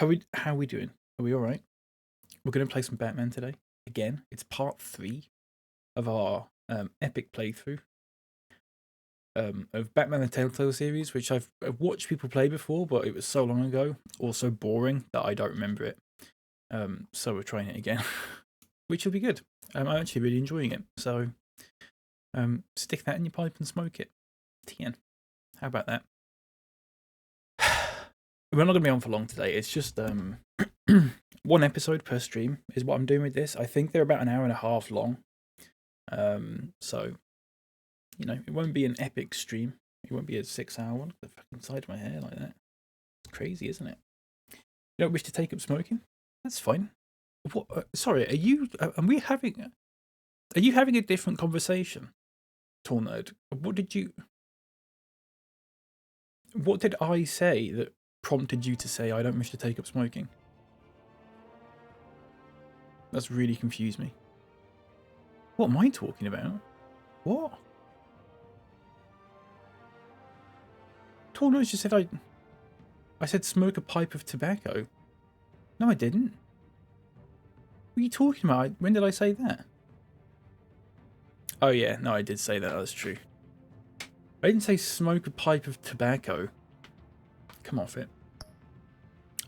how we doing? Are we all right? We're going to play some Batman today. Again, it's part 3 of our epic playthrough of Batman the Telltale series, which I've watched people play before, but it was so long ago, or so boring that I don't remember it. So we're trying it again, which will be good. I'm actually really enjoying it. So stick that in your pipe and smoke it. TN. How about that? We're not going to be on for long today. It's just one episode per stream is what I'm doing with this. I think they're about an hour and a half long. So, you know, it won't be an epic stream. It won't be a 6-hour one. The fucking side of my hair like that. It's crazy, isn't it? You don't wish to take up smoking? That's fine. What? Sorry, are you having a different conversation, Tall Nerd? What did I say that prompted you to say I don't wish to take up smoking? That's really confused me. What am I talking about? What? Tall Nerd just said I said smoke a pipe of tobacco. No, I didn't. What are you talking about? When did I say that? Oh yeah, no, I did say that. That's true. I didn't say smoke a pipe of tobacco. Come off it.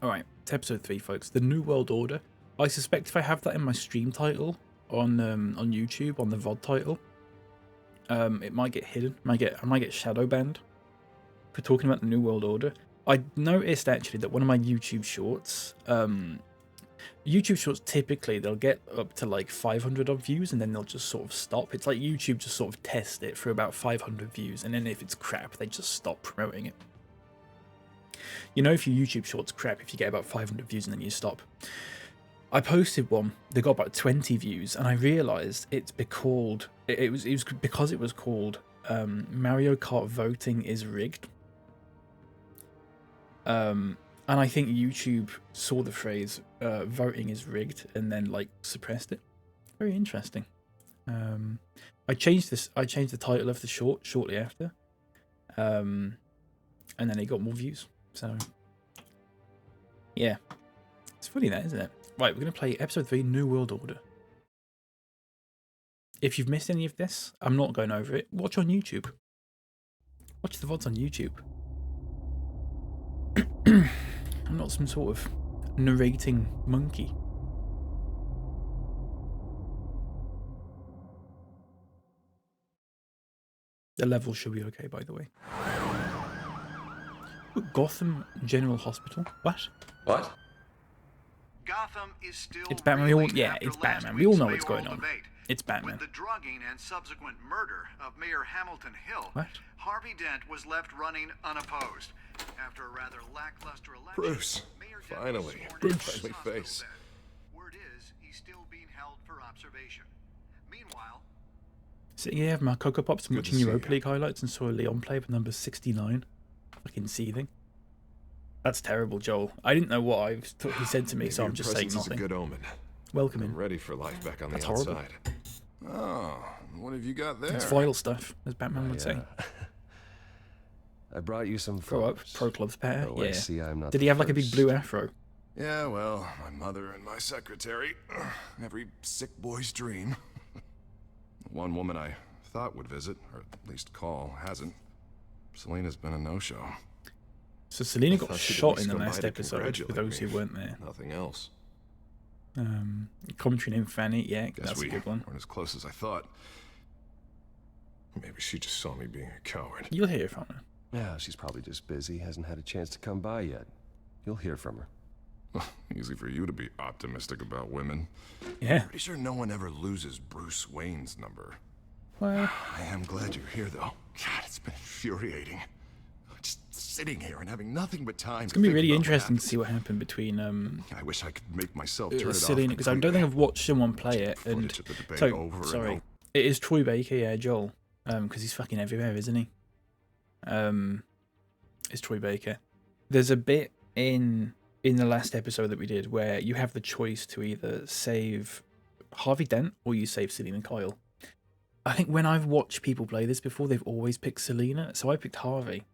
Alright, it's episode 3, folks. The New World Order. I suspect if I have that in my stream title on YouTube, on the VOD title, it might get hidden. I might get shadow banned for talking about the New World Order. I noticed actually that one of my YouTube shorts, typically they'll get up to like 500 odd views and then they'll just sort of stop. It's like YouTube just sort of test it for about 500 views, and then if it's crap, they just stop promoting it. You know, if your YouTube short's crap, if you get about 500 views and then you stop. I posted one that got about 20 views, and I realised it was because it was called Mario Kart Voting is Rigged. And I think YouTube saw the phrase voting is rigged and then like suppressed it. Very interesting. I changed the title of the short shortly after. And then it got more views. So yeah. It's funny that, isn't it? Right, we're gonna play episode 3, New World Order. If you've missed any of this, I'm not going over it. Watch on YouTube. Watch the VODs on YouTube. I'm not some sort of narrating monkey. The level should be okay, by the way. Gotham General Hospital. What? What? Gotham is still it's Batman. It's Batman. We all know what's going on. It's Batman. With the drugging and subsequent murder of Mayor Hamilton Hill, what? Harvey Dent was left running unopposed. After a rather lackluster election, Bruce, Mayor Dent finally. was sworn Bruce. into his Friendly hospital face. bed. Word is, he's still being held for observation. Meanwhile, Sitting here having my Cocoa Pops and Good to watching see Europa you. League highlights and saw Leon play with number 69. Fucking seething. That's terrible, Joel. I didn't know what he said to me, so Maybe I'm just your saying presence is nothing. a good omen. Welcome I'm in. ready for life back on That's the horrible. outside. Oh, what have you got there? It's vital stuff, as Batman would say. I brought you some Grow up, flowers. pro clubs pair. Oh, I Yeah. see I'm not Did he the have like a big first. blue afro? Yeah, well, my mother and my secretary. Every sick boy's dream. One woman I thought would visit, or at least call, hasn't. Selena's been a no-show. So Selena I got thought she'd at shot least in the come by last to episode, for congratulate those who me. weren't there. Nothing else. Commentary named Fanny, yeah, Guess that's we a good one. weren't as close as I thought. Maybe she just saw me being a coward. You'll hear from her. Yeah, she's probably just busy, hasn't had a chance to come by yet. You'll hear from her. Easy for you to be optimistic about women. Yeah. Pretty sure no one ever loses Bruce Wayne's number. Well, I am glad you're here, though. God, it's been infuriating. Just sitting here and having nothing but time. it's gonna be really interesting to see what happened between I wish I could make myself turn it off Selena, because I don't think I've watched someone play it. And Footage of the debate so, over and sorry, over. it is Troy Baker, yeah, Joel, because he's fucking everywhere, isn't he? It's Troy Baker. There's a bit in the last episode that we did where you have the choice to either save Harvey Dent or you save Selena Kyle. I think when I've watched people play this before, they've always picked Selena, so I picked Harvey.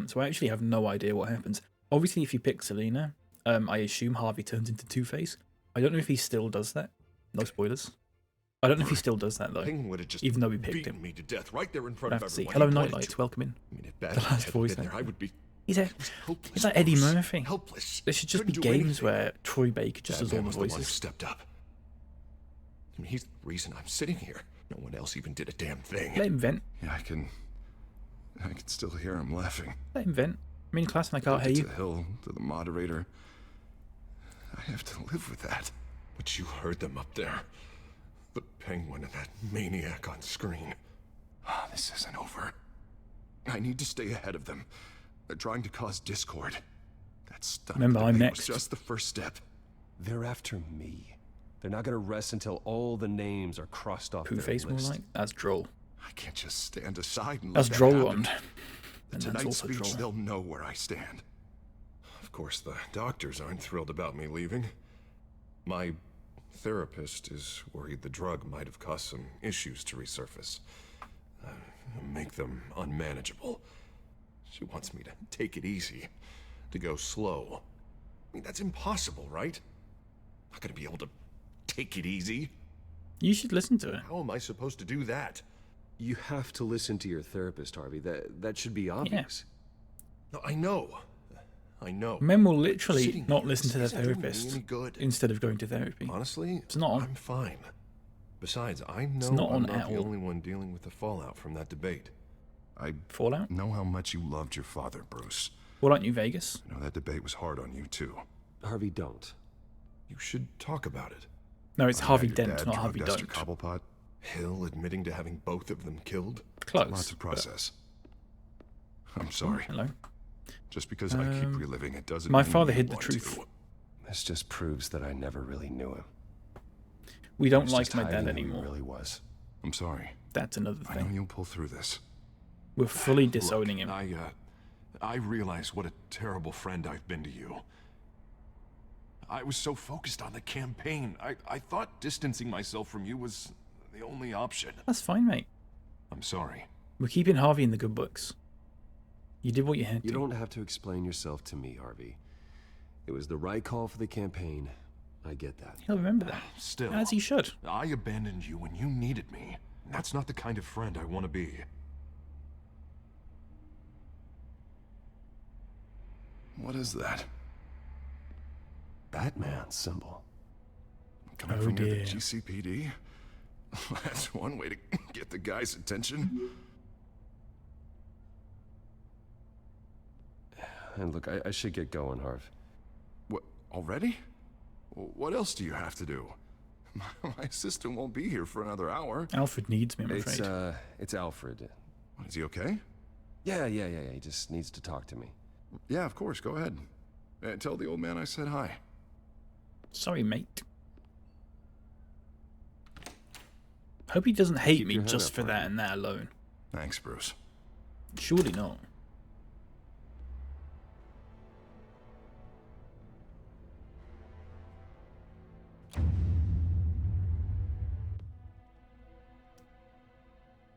So I actually have no idea what happens. Obviously, if you pick Selena, I assume Harvey turns into Two-Face. I don't know if he still does that. No spoilers. I don't know if he still does that though. Penguin would have just even though we picked beaten him. me to death right there in front We'll of have to see. everyone. Hello, He wanted Nightlights. to. Welcome in. I mean, if The Batman last hadn't voice been there, actor. I would be. He's like Eddie Bruce. Murphy. Helpless. There should just be Couldn't do games anything. where Troy Baker just does all Batman the was the one who voices. stepped up. I mean, he's the reason I'm sitting here. No one else even did a damn thing. Let him vent. Yeah, I can still hear him laughing. Let him vent. I'm in class and I can't hear To you. the hill, to the moderator. I have to live with that. But you heard them up there. The Penguin and that maniac on screen. This isn't over. I need to stay ahead of them. They're trying to cause discord. That stunt Remember, I'm debate next. was just the first step. They're after me. They're not gonna rest until all the names are crossed off their Two-Face more list. like? That's droll. I can't just stand aside and That's let that droll happen. one. The And that's Tonight also speech, droll. they'll know where I stand. Of course, the doctors aren't thrilled about me leaving. My therapist is worried the drug might have caused some issues to resurface. Make them unmanageable. She wants me to take it easy, to go slow. I mean, that's impossible, right? I'm not gonna be able to take it easy. You should listen to it. How am I supposed to do that? You have to listen to your therapist, Harvey. That should be obvious. No, I know. Men will literally Sitting not here, listen to their this isn't doing me therapist any good. instead of going to therapy. Honestly, It's not on. I'm fine. Besides, I know not I'm on at not the all. only one dealing with the fallout from that debate. I Fallout? know how much you loved your father, Bruce. Fallout New Vegas? I know that debate was hard on you, too. Harvey, don't. You should talk about it. No, it's Oh, yeah, Harvey your Dent, dad not Harvey drugged Esther Don't. Cobblepot. Hill admitting to having both of them killed. Close. Lots to but- process. I'm sorry. Hello. Just because I keep reliving it doesn't My mean father you hid the want truth. to. This just proves that I never really knew him. We He don't was like just my hiding dad who he anymore. really was. I'm sorry. That's another I know thing. you'll pull through this. We're fully disowning him. I realize what a terrible friend I've been to you. I was so focused on the campaign. I thought distancing myself from you was the only option. That's fine, mate. I'm sorry. We're keeping Harvey in the good books. You did what you had to. You don't have to explain yourself to me, Harvey. It was the right call for the campaign. I get that. He'll remember that. Still, As he should. I abandoned you when you needed me. That's not the kind of friend I want to be. What is that? Batman symbol. Coming Oh, from near dear. the GCPD? That's one way to get the guy's attention. And look, I should get going, Harv. What, already? What else do you have to do? My assistant won't be here for another hour. Alfred needs me, I'm afraid. It's Alfred. Is he okay? Yeah. He just needs to talk to me. Yeah, of course, go ahead. Tell the old man I said hi. Sorry, mate. Hope he doesn't hate Keep me your head just up, for that Harvey. and that alone. Thanks, Bruce. Surely not.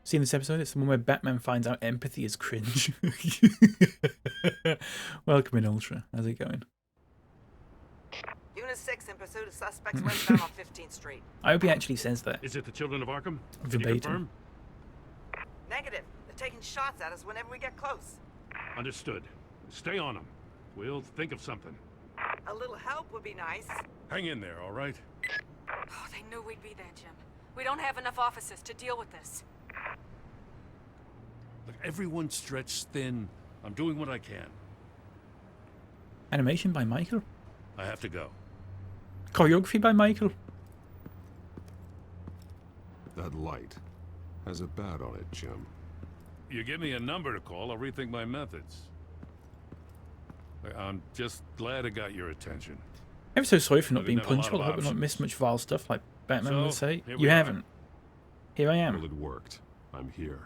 See in this episode, it's the one where Batman finds out empathy is cringe. Welcome in, Ultra. How's it going? Unit 6 in pursuit of suspects westbound on 15th Street. I hope he actually says that. Is it the children of Arkham? Can you Verbatim. confirm? Negative. They're taking shots at us whenever we get close. Understood. Stay on them. We'll think of something. A little help would be nice. Hang in there, all right? Oh, they knew we'd be there, Jim. We don't have enough officers to deal with this. Look, everyone's stretched thin. I'm doing what I can. Animation by Michael. I have to go. Choreography by Michael. That light has a bat on it, Jim. You give me a number to call, I'll rethink my methods. I'm just glad it got your attention. I'm so sorry for not We being didn't have a lot punctual. I of hope I've not options. missed much vile stuff like Batman So, would say. here we You are. haven't. Here I Well, am. it worked. I'm here.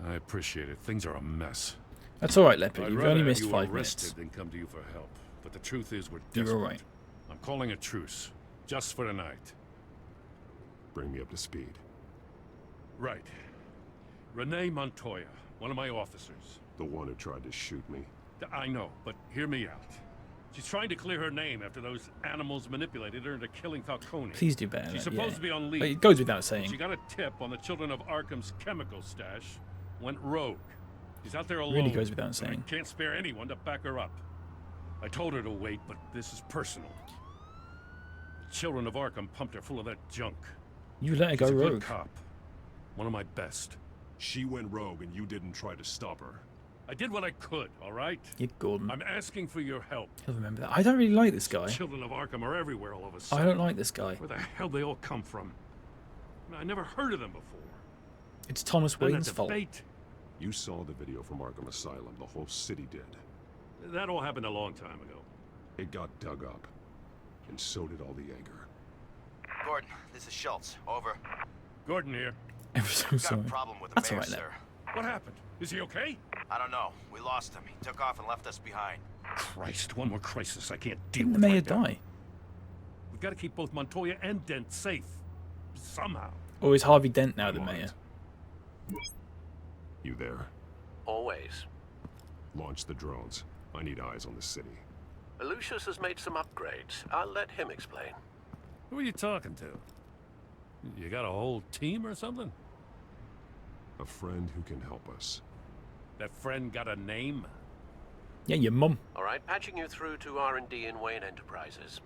I appreciate it. Things are a mess. That's alright, Leopard. I'd You've rather only have missed you 5 arrested minutes. than come to you for help. But the truth is, we're You're desperate. all right. I'm calling a truce, just for tonight. Bring me up to speed. Right. Renee Montoya, one of my officers. The one who tried to shoot me. I know, but hear me out. She's trying to clear her name after those animals manipulated her into killing Falcone. Please do better. She's than that, supposed yeah. to be on leave. It goes without saying. She got a tip on the Children of Arkham's chemical stash, went rogue. She's out there alone. Really goes without and saying. I can't spare anyone to back her up. I told her to wait, but this is personal. The Children of Arkham pumped her full of that junk. You let her go She's a good rogue. cop. One of my best. She went rogue and you didn't try to stop her. I did what I could, all right? You Gordon. I'm asking for your help. He'll remember that. I don't really like this guy. Children of Arkham are everywhere all of a I sudden. don't like this guy. Where the hell they all come from? I never heard of them before. It's Thomas Then Wayne's that fault. debate. You saw the video from Arkham Asylum. The whole city did. That all happened a long time ago. It got dug up. And so did all the anger. Gordon, this is Schultz. Over. Gordon here. I'm so Got sorry. a problem with the That's mayor, alright, sir. What happened? Is he okay? I don't know. We lost him. He took off and left us behind. Christ, one more crisis I can't deal Didn't the with mayor right now. die? We've got to keep both Montoya and Dent safe. Somehow. Or is Harvey Dent now the I'm on mayor? it. You there? Always. Launch the drones. I need eyes on the city. Lucius has made some upgrades. I'll let him explain. Who are you talking to? You got a whole team or something? A friend who can help us. That friend got a name? Yeah, your mum. All right, patching you through to R&D in Wayne Enterprises.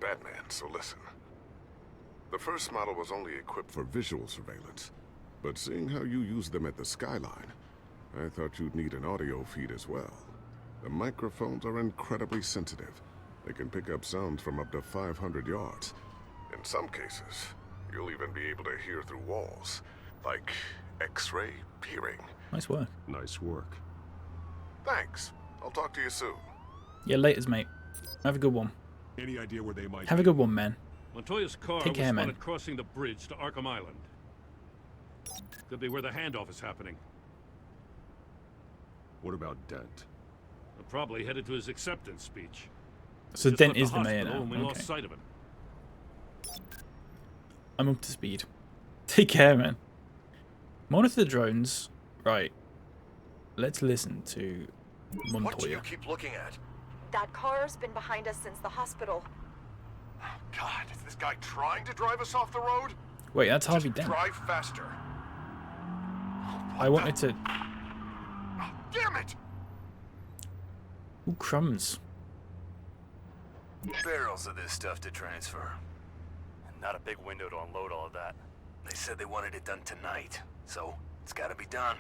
Batman, so listen. The first model was only equipped for visual surveillance, but seeing how you use them at the Skyline, I thought you'd need an audio feed as well. The microphones are incredibly sensitive. They can pick up sounds from up to 500 yards. In some cases, you'll even be able to hear through walls, like X-ray peering. Nice work. Nice work. Thanks. I'll talk to you soon. Yeah, laters, mate. Have a good one. Any idea where they might Have a good one, man. Montoya's car Take was care, man. spotted crossing the bridge to Arkham Island. Could be where the handoff is happening. What about Dent? They're probably headed to his acceptance speech. So Just Dent left is the mayor hospital now. and we lost Okay. sight of him. I'm up to speed. Take care, man. Monitor the drones. Right. Let's listen to What do Montoya. you keep looking at? That car's been behind us since the hospital. God, is this guy trying to drive us off the road? Wait, that's Harvey Just Dent. drive faster. I wanted to... Oh, damn it! Ooh, crumbs. Barrels of this stuff to transfer. Not a big window to unload all of that. They said they wanted it done tonight, so it's gotta be done.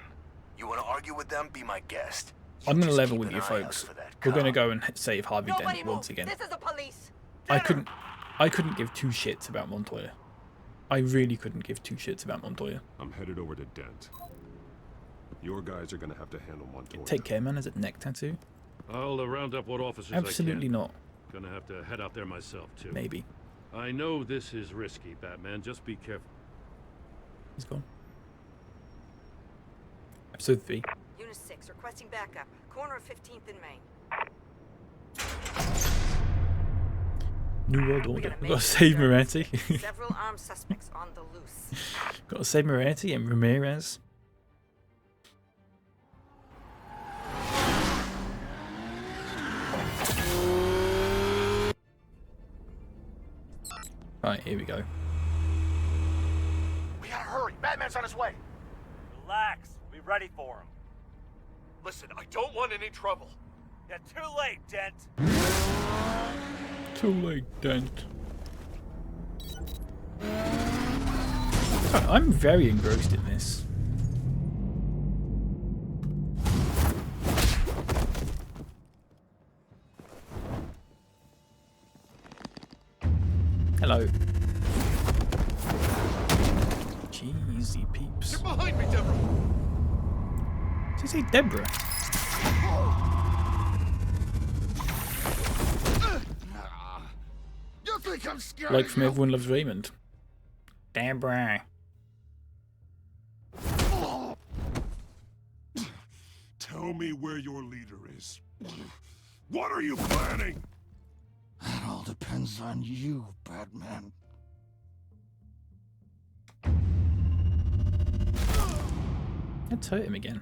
You wanna argue with them? Be my guest. You I'm gonna just level keep with an you, eye out folks. for that We're gonna car. go and save Harvey Nobody Dent move. once again. This is the police. I couldn't give two shits about Montoya. I really couldn't give two shits about Montoya. I'm headed over to Dent. Your guys are gonna have to handle Montoya. Take care, man. Is it neck tattoo? I'll round up what officers Absolutely I can. not. Gonna have to head out there myself, too. Maybe. I know this is risky, Batman. Just be careful. He's gone. Episode 3. Unit 6, requesting backup. Corner of 15th and Main. New World We Order. got a We've got to major save disturbance. Moretti. Several armed suspects on the loose. Got to save Moretti and Ramirez. Right, here we go. We gotta hurry. Batman's on his way. Relax. We'll be ready for him. Listen, I don't want any trouble. Yeah, too late, Dent. Too late, Dent. I'm very engrossed in this. Hello. Cheesy peeps. Get behind me, Deborah. Did you say Deborah? You think I'm scared? Like of from you? Everyone Loves Raymond. Deborah. Tell me where your leader is. What are you planning? That all depends on you, Batman. Let's hurt him again.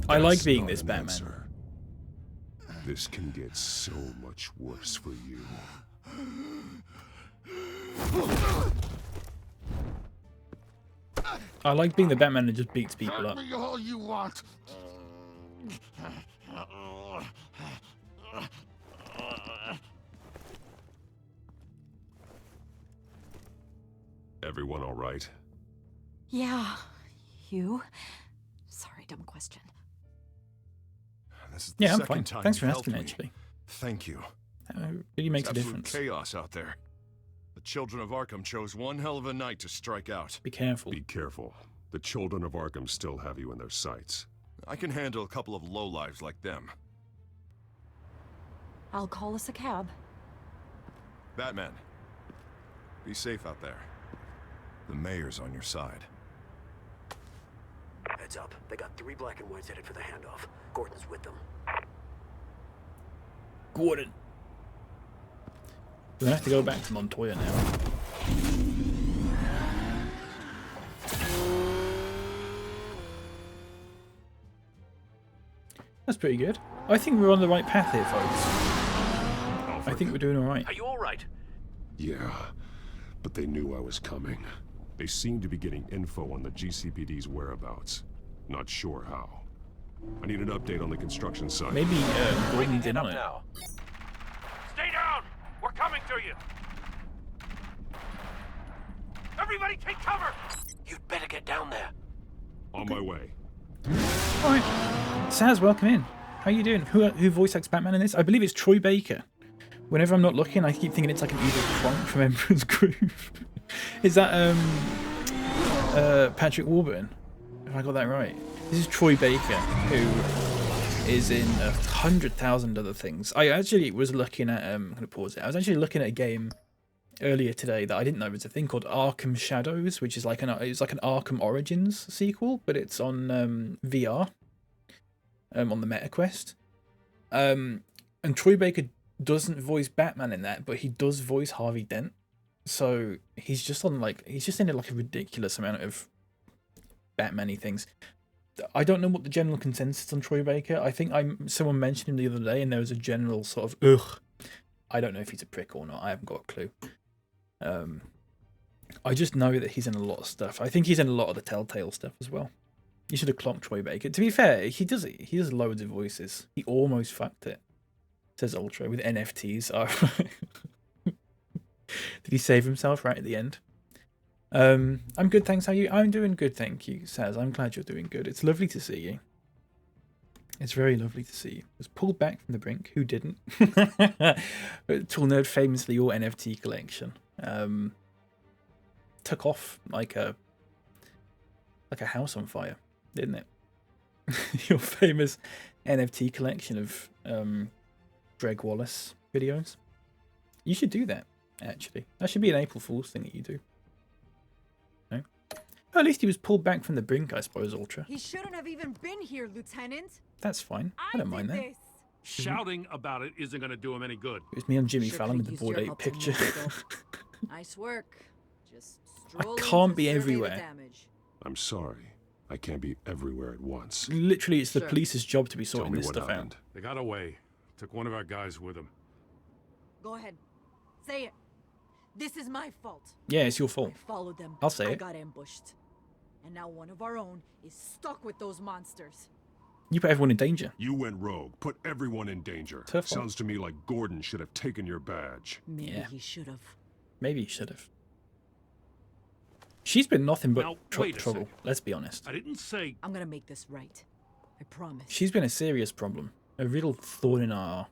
I like being this Not an Batman. answer. This can get so much worse for you. I like being the Batman that just beats people up. Tell me all you want. Everyone all right? Yeah. You? Sorry, dumb question. This is the Yeah, I'm second fine. time Thanks for you've asking, helped me. actually. Thank you. Really makes a It's absolute difference. chaos out there. The children of Arkham chose one hell of a night to strike out. Be careful. Be careful. The children of Arkham still have you in their sights. I can handle a couple of lowlives like them. I'll call us a cab. Batman, be safe out there. The mayor's on your side. Heads up. They got 3 black and whites headed for the handoff. Gordon's with them. Gordon. We're gonna have to go back to Montoya now. That's pretty good. I think we're on the right path here, folks. I think we're doing alright. Are you all right? Yeah, but they knew I was coming. They seem to be getting info on the GCPD's whereabouts. Not sure how. I need an update on the construction site. Maybe Gordon's in on it. Now. Stay down! We're coming to you! Everybody take cover! You'd better get down there. On my way. Alright. Saz, welcome in. How you doing? Who voice acts Batman in this? I believe it's Troy Baker. Whenever I'm not looking, I keep thinking it's like an evil Kronk from Emperor's Groove. Is that Patrick Warburton? Have I got that right? This is Troy Baker, who is in 100,000 other things. I actually was looking at I'm gonna pause it. I was actually looking at a game earlier today that I didn't know was a thing called Arkham Shadows, which is like it's like an Arkham Origins sequel, but it's on VR, on the MetaQuest. And Troy Baker doesn't voice Batman in that, but he does voice Harvey Dent. So he's just in like a ridiculous amount of Batman-y things. I don't know what the general consensus on Troy Baker. I think someone mentioned him the other day, and there was a general sort of ugh. I don't know if he's a prick or not. I haven't got a clue. I just know that he's in a lot of stuff. I think he's in a lot of the Telltale stuff as well. You should have clocked Troy Baker. To be fair, he does loads of voices. He almost fucked it, says Ultra, with NFTs. Did he save himself right at the end? I'm good, thanks. How are you? I'm doing good, thank you, Saz. I'm glad you're doing good. It's lovely to see you. It's very lovely to see you. Was pulled back from the brink. Who didn't? Tool Nerd, famously, your NFT collection took off like a house on fire, didn't it? Your famous NFT collection of Greg Wallace videos. You should do that, actually. That should be an April Fool's thing that you do. No? Well, at least he was pulled back from the brink, I suppose, Ultra. He shouldn't have even been here, Lieutenant. That's fine. I don't mind that. Shouting about it isn't going to do him any good. It was me on Jimmy Fallon with the Bored Ape picture. Nice work. Just I can't be everywhere. I'm sorry. I can't be everywhere at once. Literally, it's the police's job to be sorting this stuff out. They got away. Took one of our guys with them. Go ahead. Say it. This is my fault. Yeah, it's your fault. I followed them. I'll say I it. got ambushed. And now one of our own is stuck with those monsters. You put everyone in danger. You went rogue. Put everyone in danger. Sounds to me like Gordon should have taken your badge. Maybe he should have. Maybe he should have. She's been nothing but Now, trouble, second. let's be honest. I didn't say... I'm gonna make this right. I promise. She's been a serious problem. A real thorn in our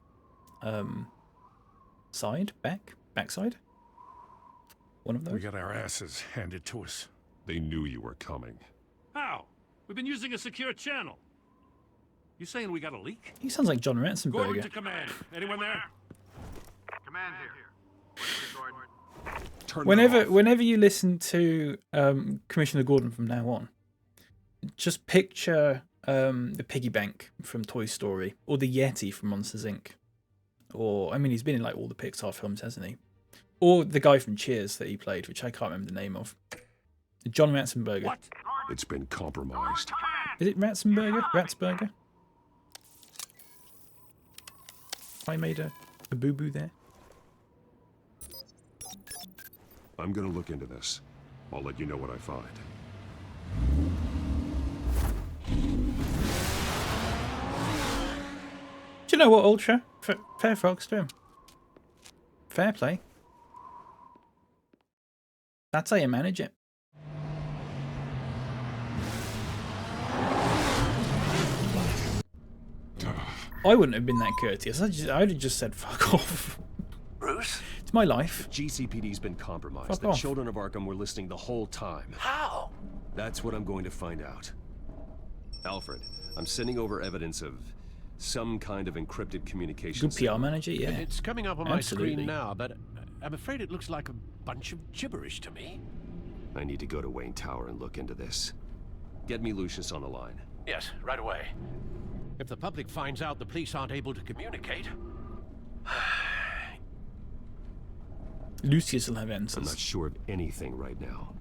backside. One of those. We got our asses handed to us. They knew you were coming. How? We've been using a secure channel. You saying we got a leak? He sounds like John Gordon Ratzenberger. to command. Anyone there? Command here. Whenever you listen to Commissioner Gordon from now on, just picture the piggy bank from Toy Story or the Yeti from Monsters Inc. Or, I mean, he's been in like all the Pixar films, hasn't he? Or the guy from Cheers that he played, which I can't remember the name of. John Ratzenberger. What? It's been compromised. Is it Ratzenberger? Ratzberger? I made a boo-boo there. I'm gonna look into this. I'll let you know what I find. Do you know what, Ultra? Fair frogs to him. Fair play. That's how you manage it. I wouldn't have been that courteous. I'd have just said fuck off. Bruce? It's my life. GCPD's been compromised. Fuck The off. children of Arkham were listening the whole time. How? That's what I'm going to find out. Alfred, I'm sending over evidence of some kind of encrypted communication. Good PR manager, yeah. It's coming up on Absolutely. my screen now, but I'm afraid it looks like a bunch of gibberish to me. I need to go to Wayne Tower and look into this. Get me Lucius on the line. Yes, right away. If the public finds out the police aren't able to communicate... Lucius will have answers. I'm not sure of anything right now,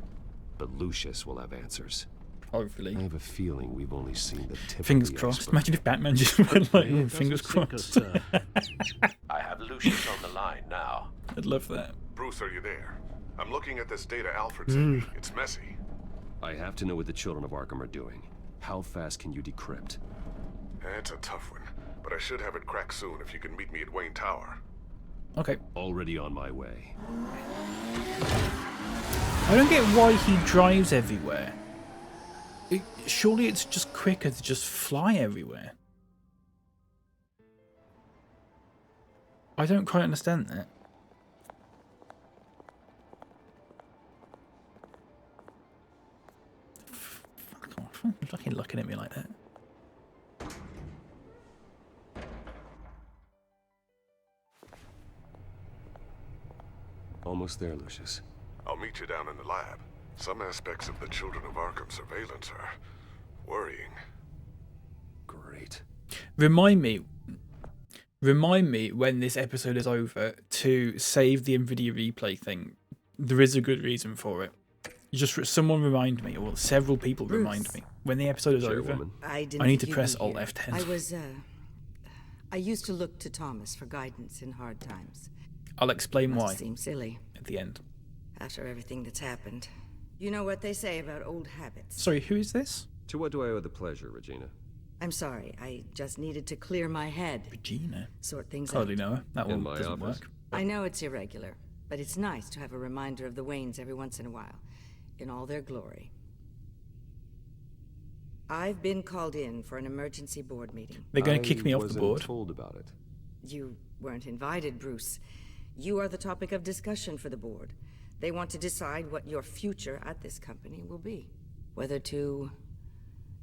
but Lucius will have answers. Hopefully. I have a feeling we've only seen the tip Fingers of the crossed. iceberg. Imagine if Batman just went like, It fingers doesn't crossed. sink us, I have Lucius on the line now. I'd love that. Bruce, are you there? I'm looking at this data Alfred sent me. Mm. It's messy. I have to know what the children of Arkham are doing. How fast can you decrypt? It's a tough one, but I should have it cracked soon if you can meet me at Wayne Tower. Okay. Already on my way. I don't get why he drives everywhere. Surely it's just quicker to just fly everywhere. I don't quite understand that. Fuck off. Fucking looking at me like that. Almost there, Lucius. I'll meet you down in the lab. Some aspects of the Children of Arkham surveillance are worrying. Great. Remind me when this episode is over to save the NVIDIA replay thing. There is a good reason for it. Someone remind me, or several people remind me. When the episode is over, I need to press Alt F10. I used to look to Thomas for guidance in hard times. I'll explain Must why seem silly at the end. after everything that's happened. You know what they say about old habits. Sorry, who is this? To what do I owe the pleasure, Regina? I'm sorry, I just needed to clear my head. Regina? Sort things Hardly out. know her. That one doesn't office? work. I know it's irregular, but it's nice to have a reminder of the Waynes every once in a while, in all their glory. I've been called in for an emergency board meeting. They're going to kick me off the wasn't board. Told about it. You weren't invited, Bruce. You are the topic of discussion for the board. They want to decide what your future at this company will be. Whether to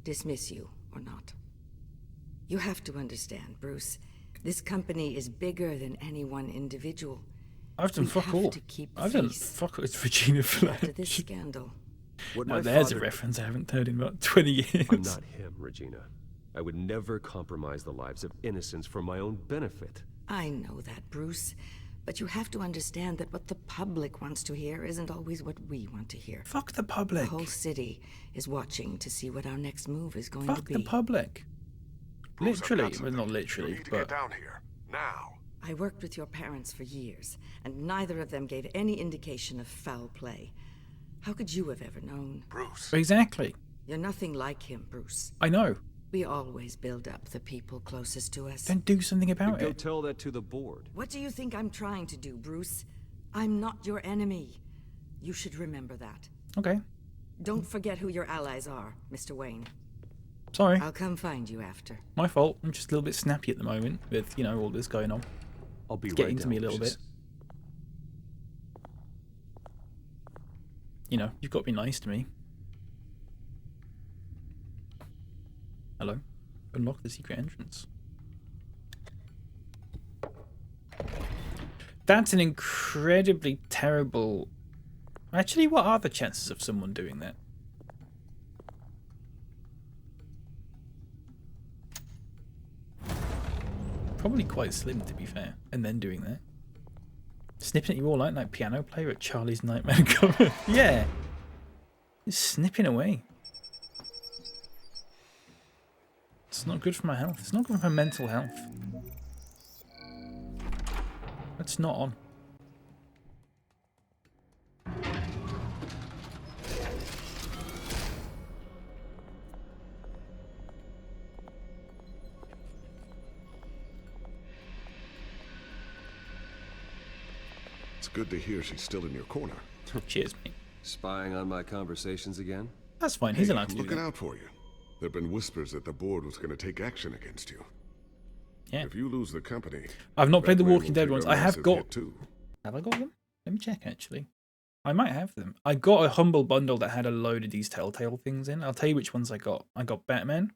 dismiss you or not. You have to understand, Bruce. This company is bigger than any one individual. I've done fuck all. I've done fuck all. It's Regina After this Fletch. scandal. Now there's a reference I haven't heard in about 20 years. I'm not him, Regina. I would never compromise the lives of innocents for my own benefit. I know that, Bruce. But you have to understand that what the public wants to hear isn't always what we want to hear. Fuck the public. The whole city is watching to see what our next move is going to Fuck be. the public. Bruce, Literally, well, not literally, You need to but get down here. Now. I worked with your parents for years, and neither of them gave any indication of foul play. How could you have ever known? Bruce. exactly. You're nothing like him, Bruce. I know. We always build up the people closest to us. Then do something about Go it. tell that to the board. What do you think I'm trying to do, Bruce? I'm not your enemy. You should remember that. Okay. Don't forget who your allies are, Mr. Wayne. Sorry. I'll come find you after. My fault. I'm just a little bit snappy at the moment with, you know, all this going on. I'll be It's right getting to down, me a little Lucius. bit. You know, you've got to be nice to me. Hello? Unlock the secret entrance. That's an incredibly terrible... Actually, what are the chances of someone doing that? Probably quite slim, to be fair. And then doing that. Snipping at you all like piano player at Charlie's Nightmare cover. Yeah. Just snipping away. It's not good for my health. It's not good for my mental health. It's not on. It's good to hear she's still in your corner. Cheers, mate. Spying on my conversations again? That's fine. He's allowed to do looking that. out for you. There've been whispers that the board was going to take action against you. Yeah. If you lose the company, I've not played the Batman Walking will Dead take ones. a I have massive got. hit too. Have I got them? Let me check actually. I might have them. I got a humble bundle that had a load of these Telltale things in. I'll tell you which ones I got. I got Batman.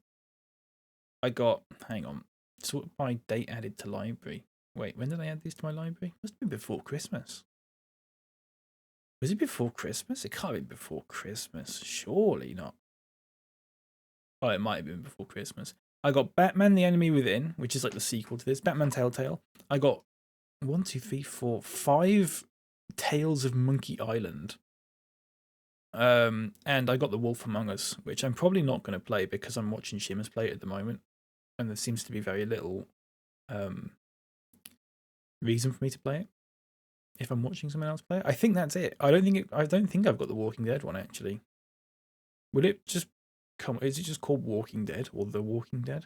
I got. Hang on. Sort by date added to library. Wait, when did I add these to my library? Must have been before Christmas. Was it before Christmas? It can't have been before Christmas. Surely not. Oh, it might have been before Christmas. I got Batman the Enemy Within, which is like the sequel to this. Batman Telltale. I got 1, 2, 3, 4, 5 Tales of Monkey Island. And I got The Wolf Among Us, which I'm probably not going to play because I'm watching Shimmers play it at the moment. And there seems to be very little reason for me to play it if I'm watching someone else play it. I think that's it. I don't think I've got the Walking Dead one actually. Would it just come? Is it just called Walking Dead or The Walking Dead?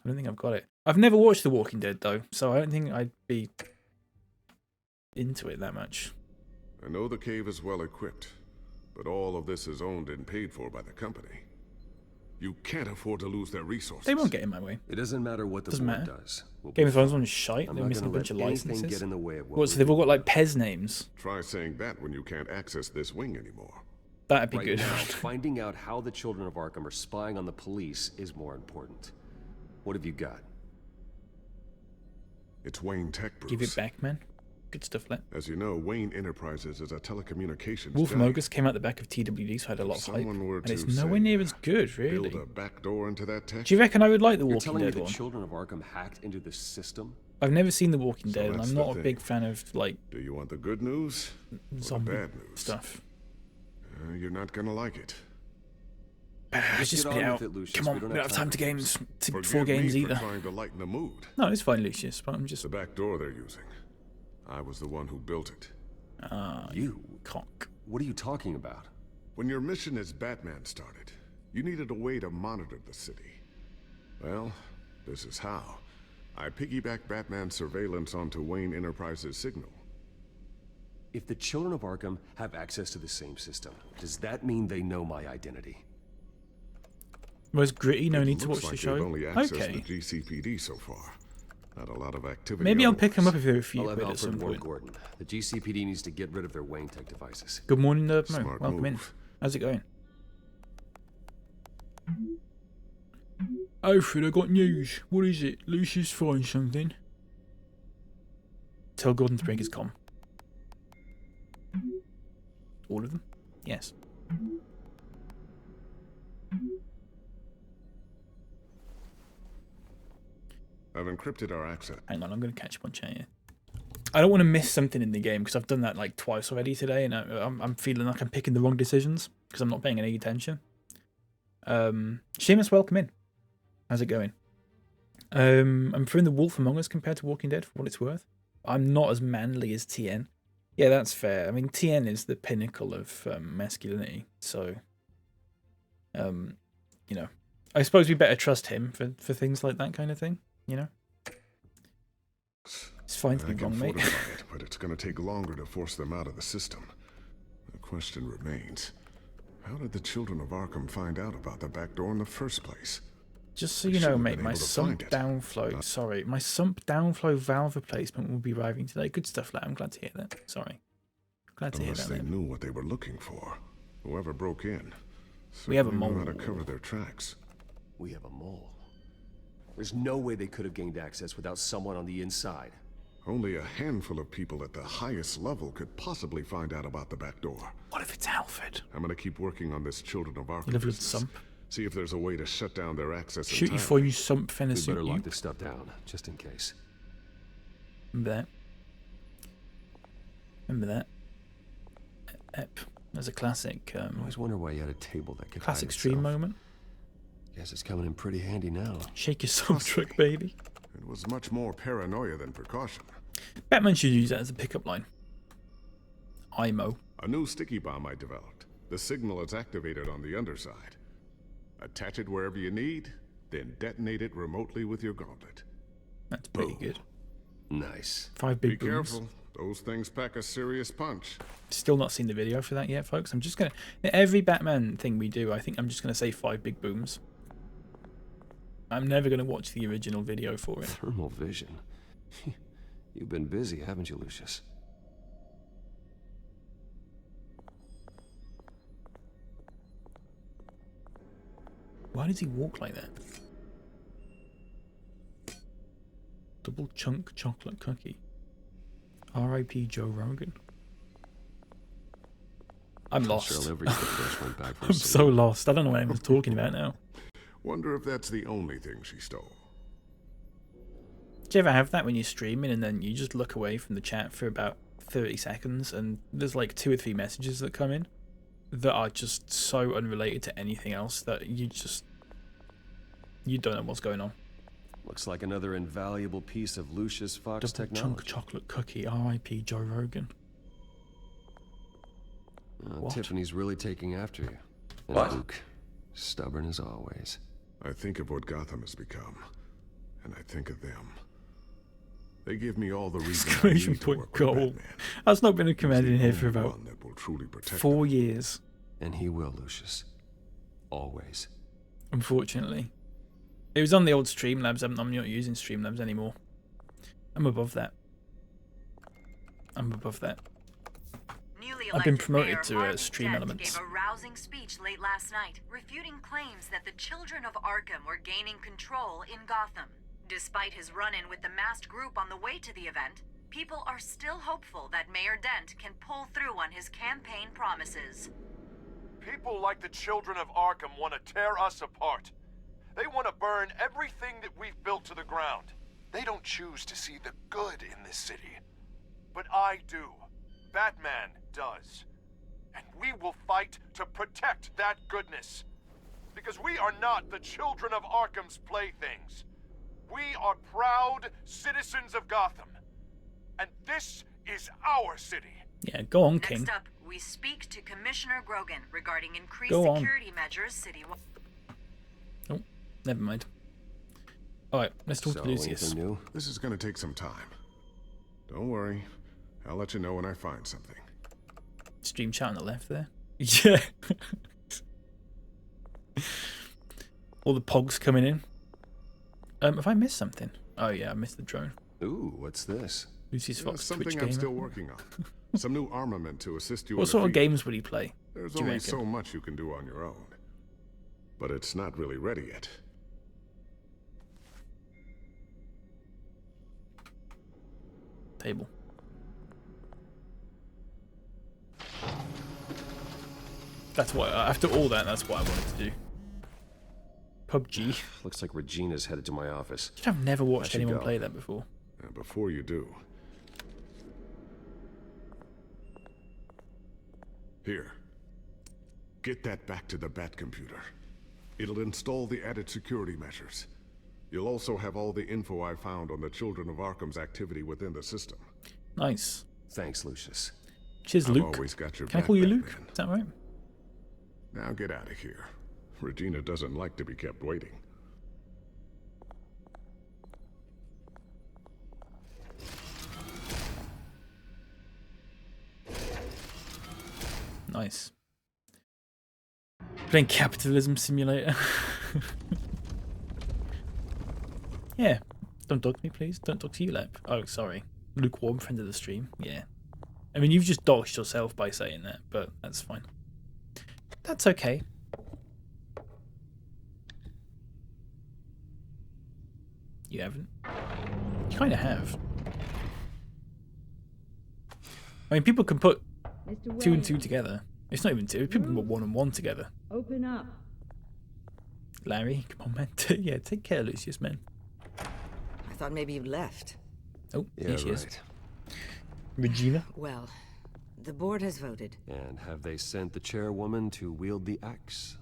I don't think I've got it. I've never watched The Walking Dead though, so I don't think I'd be into it that much. I know the cave is well equipped, but all of this is owned and paid for by the company. You can't afford to lose their resources. They won't get in my way. It doesn't matter what the Doesn't board matter. does. Game of Thrones one's shite. They're missing a bunch of licenses. Get in the way of What? So they've all got like Pez names. Try saying that when you can't access this wing anymore. That'd be right good. Now, finding out how the children of Arkham are spying on the police is more important. What have you got? It's Wayne Tech, Bruce. Give it back, man. Good stuff, Let. As you know, Wayne Enterprises is a telecommunications Wolf giant. Among Us came out the back of TWD, so I had a lot of hype. Someone were And it's to, nowhere say, near as good, really. Build a back door into that tech. Do you reckon I would like the You're Walking telling Dead me one? the children of Arkham hacked into the system? I've never seen the Walking Dead, and that's I'm the not a thing. big fan of like Do you want the good news or the zombie bad news? stuff. You're not gonna like it. Just spit it out. Come on, we don't have time to games. To 4 games me either. For trying to lighten the mood. No, it's fine, Lucius. But I'm just The back door they're using. I was the one who built it. You cock. What are you talking about? When your mission as Batman started, you needed a way to monitor the city. Well, this is how. I piggybacked Batman's surveillance onto Wayne Enterprises' signal. If the children of Arkham have access to the same system, does that mean they know my identity? Was gritty? No need to Looks watch the like show. they've only accessed Okay. the GCPD so far. Not a lot of activity. Maybe I'll pick him up if they're a I'll few have quid at Alfred some warn point. Gordon. The GCPD needs to get rid of their Wayne Tech devices. Good morning, Nerd Mo. Smart Welcome in. move. How's it going? Alfred, I got news. What is it? Lucius finds something. Tell Gordon to break his comm. All of them? Yes. I've encrypted our access. Hang on, I'm going to catch up on chat here. I don't want to miss something in the game because I've done that like twice already today, and I'm feeling like I'm picking the wrong decisions because I'm not paying any attention. Seamus, welcome in. How's it going? I'm preferring the Wolf Among Us compared to Walking Dead for what it's worth. I'm not as manly as TN. Yeah, that's fair. I mean, TN is the pinnacle of masculinity, so you know, I suppose we better trust him for things like that kind of thing. You know, it's fine to be wrong, mate. It, but it's going to take longer to force them out of the system. The question remains: how did the children of Arkham find out about the back door in the first place? Just so you know, mate, my sump downflow. Sorry, my sump downflow valve replacement will be arriving today. Good stuff, lad. I'm glad to hear that. Sorry, glad to hear that. Unless they knew what they were looking for. Whoever broke in. We have a certainly mole. knew how to cover their tracks. We have a mole. There's no way they could have gained access without someone on the inside. Only a handful of people at the highest level could possibly find out about the back door. What if it's Alfred? I'm gonna keep working on this Children of Arkham You live with business. sump. See if there's a way to shut down their access. Shoot you entirely. for you, sump finna We suit better you. lock this stuff down, just in case. Remember that? Remember that? Ep. There's a classic. I always wonder why you had a table that could Classic hide stream itself. moment. Guess it's coming in pretty handy now. Shake your sub truck, baby. It was much more paranoia than precaution. Batman should use that as a pickup line. IMO. A new sticky bomb I developed. The signal is activated on the underside. Attach it wherever you need, then detonate it remotely with your gauntlet. That's pretty good. Nice. 5 big Be booms. careful. Those things pack a serious punch. Still not seen the video for that yet, folks. I'm just gonna... Every Batman thing we do, I think I'm just gonna say 5 big booms. I'm never gonna watch the original video for it. Thermal vision. You've been busy, haven't you, Lucius? Why does he walk like that? Double chunk chocolate cookie. R.I.P. Joe Rogan. I'm lost. I'm so lost. I don't know what anyone's talking about now. Wonder if that's the only thing she stole. Do you ever have that when you're streaming and then you just look away from the chat for about 30 seconds and there's like 2 or 3 messages that come in that are just so unrelated to anything else that you don't know what's going on. Looks like another invaluable piece of Lucius Fox Double technology. chunk chocolate cookie. R.I.P. Joe Rogan. Tiffany's really taking after you. And What? Luke, stubborn as always. I think of what Gotham has become, and I think of them. They give me all the reason I Exclamation need to point work with goal. Batman. That's not been a command in here for Only about one that will truly protect 4 years. And he will, Lucius. Always. Unfortunately. It was on the old Streamlabs. I'm not using Streamlabs anymore. I'm above that. I'm above that. I've been promoted to Stream Elements. Gave a rousing speech late last night, refuting claims that the children of Arkham were gaining control in Gotham. Despite his run-in with the masked group on the way to the event, people are still hopeful that Mayor Dent can pull through on his campaign promises. People like the children of Arkham want to tear us apart. They want to burn everything that we've built to the ground. They don't choose to see the good in this city. But I do. Batman does. And we will fight to protect that goodness. Because we are not the children of Arkham's playthings. We are proud citizens of Gotham. And this is our city. Yeah, go on, King. Next up, we speak to Commissioner Grogan regarding increased Go on. security measures citywide. Oh, never mind. Alright, let's talk to Lucius. New? This is going to take some time. Don't worry. I'll let you know when I find something. Stream chat on the left there. Yeah. All the pogs coming in. Have I missed something? Oh yeah, I missed the drone. Ooh, what's this? Lucius Fox, something Twitch I'm gamer. still working on. Some new armament to assist you. What in the sort of field. games would he play? There's do you only reckon? so much you can do on your own. But it's not really ready yet. Table. That's what, after all that, that's what I wanted to do. PUBG. Looks like Regina's headed to my office. I've never watched I should anyone go. play that before. And before you do... Here. Get that back to the Bat computer. It'll install the added security measures. You'll also have all the info I found on the Children of Arkham's activity within the system. Nice. Thanks, Lucius. Cheers, I've Luke. always got your Can I back, call you Batman. Luke? Is that right? Now get out of here. Regina doesn't like to be kept waiting. Nice. Playing Capitalism Simulator. Yeah. Don't dog me, please. Don't talk to you, Lep. Oh, sorry. Lukewarm friend of the stream. Yeah. I mean, you've just doxed yourself by saying that, but that's fine. That's okay. You haven't? You kind of have. I mean, people can put 2 and 2 together. It's not even 2. People can put 1 and 1 together. Open up. Larry, come on, man. Yeah, take care, Lucius, man. I thought maybe you'd left. Oh, Yeah, here she is. right. Regina? Well, the board has voted. And have they sent the chairwoman to wield the axe?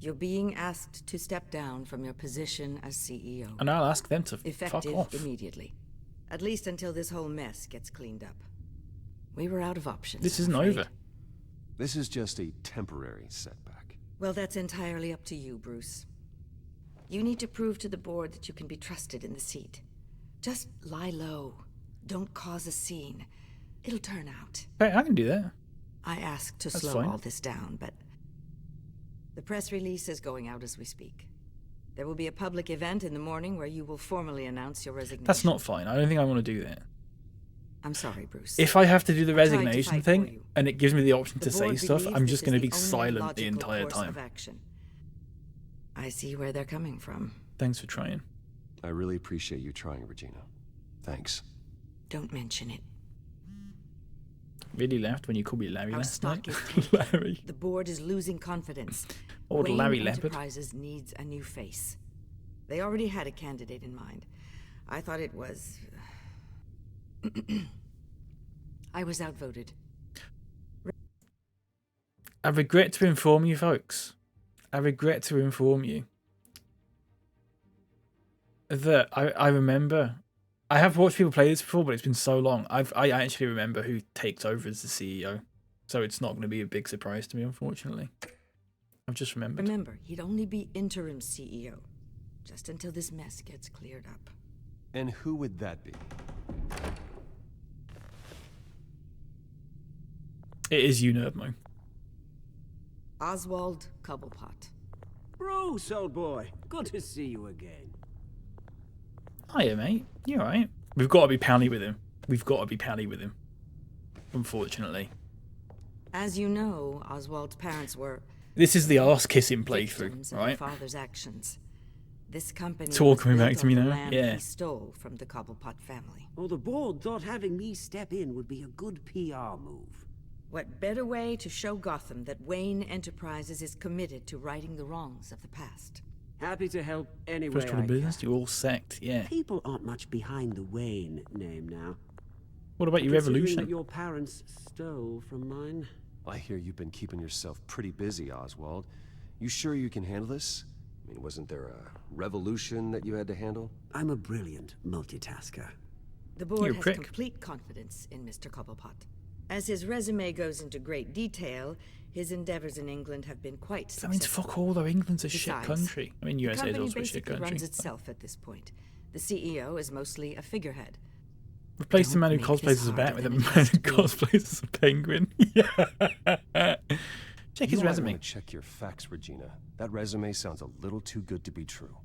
You're being asked to step down from your position as CEO. And I'll ask them to fuck Effective off. immediately. At least until this whole mess gets cleaned up. We were out of options. This isn't I'm afraid. over. This is just a temporary setback. Well, that's entirely up to you, Bruce. You need to prove to the board that you can be trusted in the seat. Just lie low. Don't cause a scene. It'll turn out. Hey, I can do that. I asked to That's slow fine. all this down, but the press release is going out as we speak. There will be a public event in the morning where you will formally announce your resignation. That's not fine. I don't think I want to do that. I'm sorry, Bruce. If I have to do the I tried to resignation fight for you. thing, and it gives me the option The to say board stuff, believes I'm this just is going to the be only silent the logical entire course time. of action. I see where they're coming from. Thanks for trying. I really appreciate you trying, Regina. Thanks. Don't mention it. Really laughed when you called me Larry Our last stock night. is tanking. Larry. The board is losing confidence. Old Wayne Larry Leopard. Enterprises needs a new face. They already had a candidate in mind. I thought it was... I was outvoted. I regret to inform you, folks. I regret to inform you that I remember. I have watched people play this before, but it's been so long. I actually remember who takes over as the CEO, so it's not going to be a big surprise to me, unfortunately. I've just remembered. Remember, he'd only be interim CEO, just until this mess gets cleared up. And who would that be? It is you, Nerdmo. Oswald Cobblepot. Bruce, old boy. Good to see you again. Hiya, mate. You alright? We've got to be pally with him. We've got to be pally with him. Unfortunately. As you know, Oswald's parents were... This is the arse kissing playthrough, victims of their right? father's actions. This company It's all was coming back built to me on the now, land yeah. he stole from the Cobblepot family. Well, the board thought having me step in would be a good PR move. What better way to show Gotham that Wayne Enterprises is committed to righting the wrongs of the past? Happy to help any way First order I business, can. you're all sect, yeah. People aren't much behind the Wayne name now. What about your Considering revolution? that your parents stole from mine. I hear you've been keeping yourself pretty busy, Oswald. You sure you can handle this? I mean, wasn't there a revolution that you had to handle? I'm a brilliant multitasker. The board You're a has prick. complete confidence in Mr. Cobblepot. As his resume goes into great detail, his endeavors in England have been quite I mean, successful. fuck all, though. England's a shit Besides, country. I mean, the USA is company also a shit basically country. runs itself at this point. The CEO is mostly a figurehead. Replace the Don't man who make cosplays this as a bat harder with a than it man has who to be. cosplays as a penguin. Yeah. Check his You might resume. want to check your facts, Regina. That resume sounds a little too good to be true.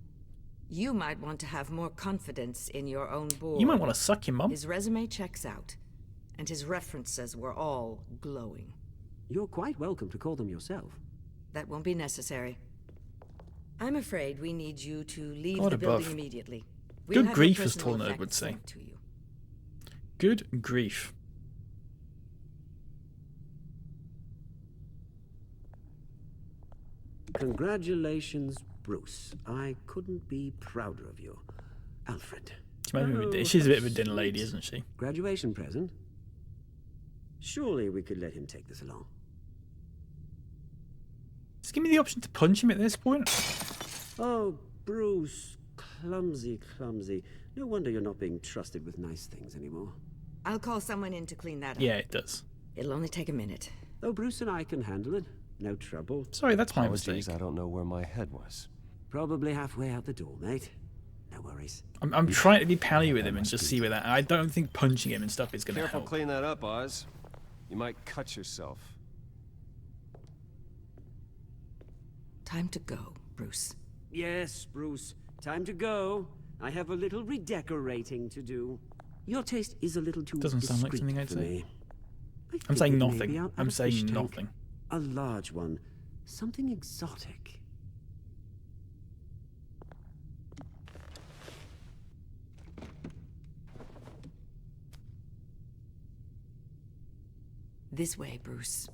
You might want to have more confidence in your own board. You might want to suck your mum. His resume checks out, and his references were all glowing. You're quite welcome to call them yourself. That won't be necessary. I'm afraid we need you to leave God the above. building immediately. Good have grief, your as personal Tornado would effects say. sent to you. Good grief. Congratulations, Bruce. I couldn't be prouder of you. Alfred. She's a bit of a how dinner lady, sweet. isn't she? Graduation present? Surely we could let him take this along. Just give me the option to punch him at this point. Oh, Bruce. Clumsy, clumsy. No wonder you're not being trusted with nice things anymore. I'll call someone in to clean that up. Yeah, it does. It'll only take a minute. Oh, Bruce and I can handle it. No trouble. Sorry, that's my Apologies, mistake. I don't know where my head was. Probably halfway out the door, mate. No worries. I'm trying to be pally with him and just see where that. I don't think punching him and stuff is going to Careful, help. clean that up, Oz. You might cut yourself. Time to go, Bruce. Yes, Bruce. Time to go. I have a little redecorating to do. Your taste is a little too Doesn't sound like discreet something I'd for say. me. I I'm saying figured maybe nothing. I'll I'm add a fish saying tank. nothing. A large one. Something exotic. This way, Bruce.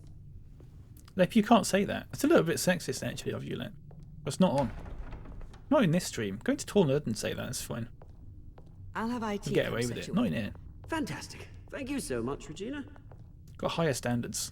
Lep, you can't say that. It's a little bit sexist, actually, of you, Lep. It's not on. Not in this stream. Going to Tall Nerd and say that is fine. I'll have IT Get away with it. Not in here. Fantastic. Thank you so much, Regina. Got higher standards.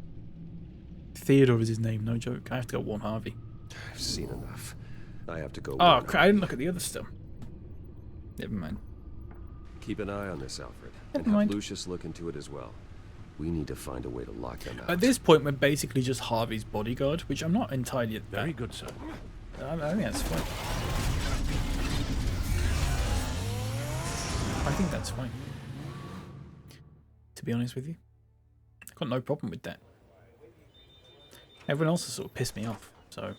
Theodore is his name, no joke. I have to go warn Harvey. I've seen enough. I have to go. Oh, crap, I didn't look at the other stuff. Never mind. Keep an eye on this, Alfred. Never and mind. have Lucius look into it as well. We need to find a way to lock them out. At this point, we're basically just Harvey's bodyguard, which I'm not entirely... Very good, sir. I think that's fine. I think that's fine. To be honest with you. I've got no problem with that. Everyone else has sort of pissed me off, so...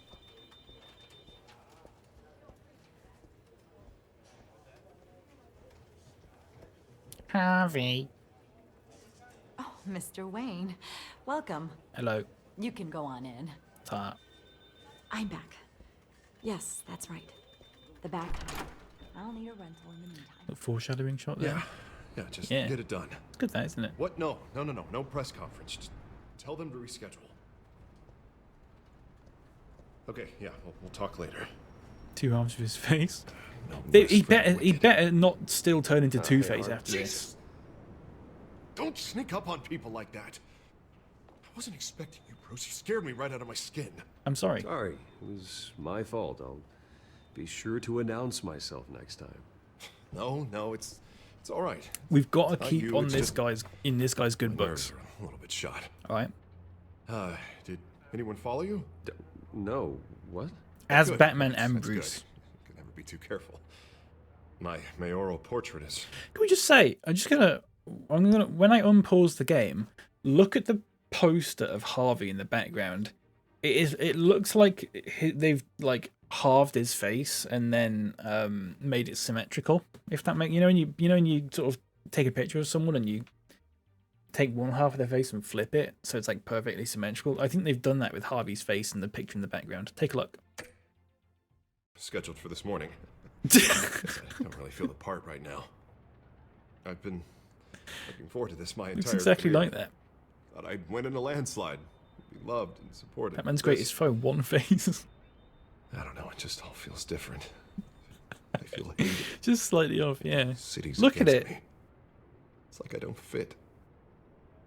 Harvey. Oh, Mr. Wayne. Welcome. Hello. You can go on in. Ta. I'm back. Yes, that's right. The back. I'll need a rental in the meantime. A foreshadowing shot there. Yeah, just Yeah. get it done. It's good that, isn't it? What? No press conference. Just tell them to reschedule. Okay, yeah, we'll talk later. 2 arms of his face. No, He better not still turn into Two-Face they are. after this. Jesus. Don't sneak up on people like that. I wasn't expecting you, Bruce. You scared me right out of my skin. I'm sorry. Sorry, it was my fault. I'll be sure to announce myself next time. No, it's all right. We've got to Not keep you, on it's this just guy's good my books. nerves are a little bit shot. All right. Did anyone follow you? No. What? As Good. Batman and That's Bruce. Good. Could never be too careful. My mayoral portrait is. Can we just say, I'm gonna when I unpause the game, look at the poster of Harvey in the background. It looks like they've like halved his face and then made it symmetrical. If that makes when you sort of take a picture of someone and you take one half of their face and flip it so it's like perfectly symmetrical. I think they've done that with Harvey's face and the picture in the background. Take a look. Scheduled for this morning. I don't really feel the part right now. I've been looking forward to this my entire Looks exactly career. like that. Thought I'd win in a landslide. Be loved and supported. Batman's This- greatest foe, one face. I don't know, it just all feels different. I feel hated. Just slightly off, yeah. City's Look at against it. me. It's like I don't fit.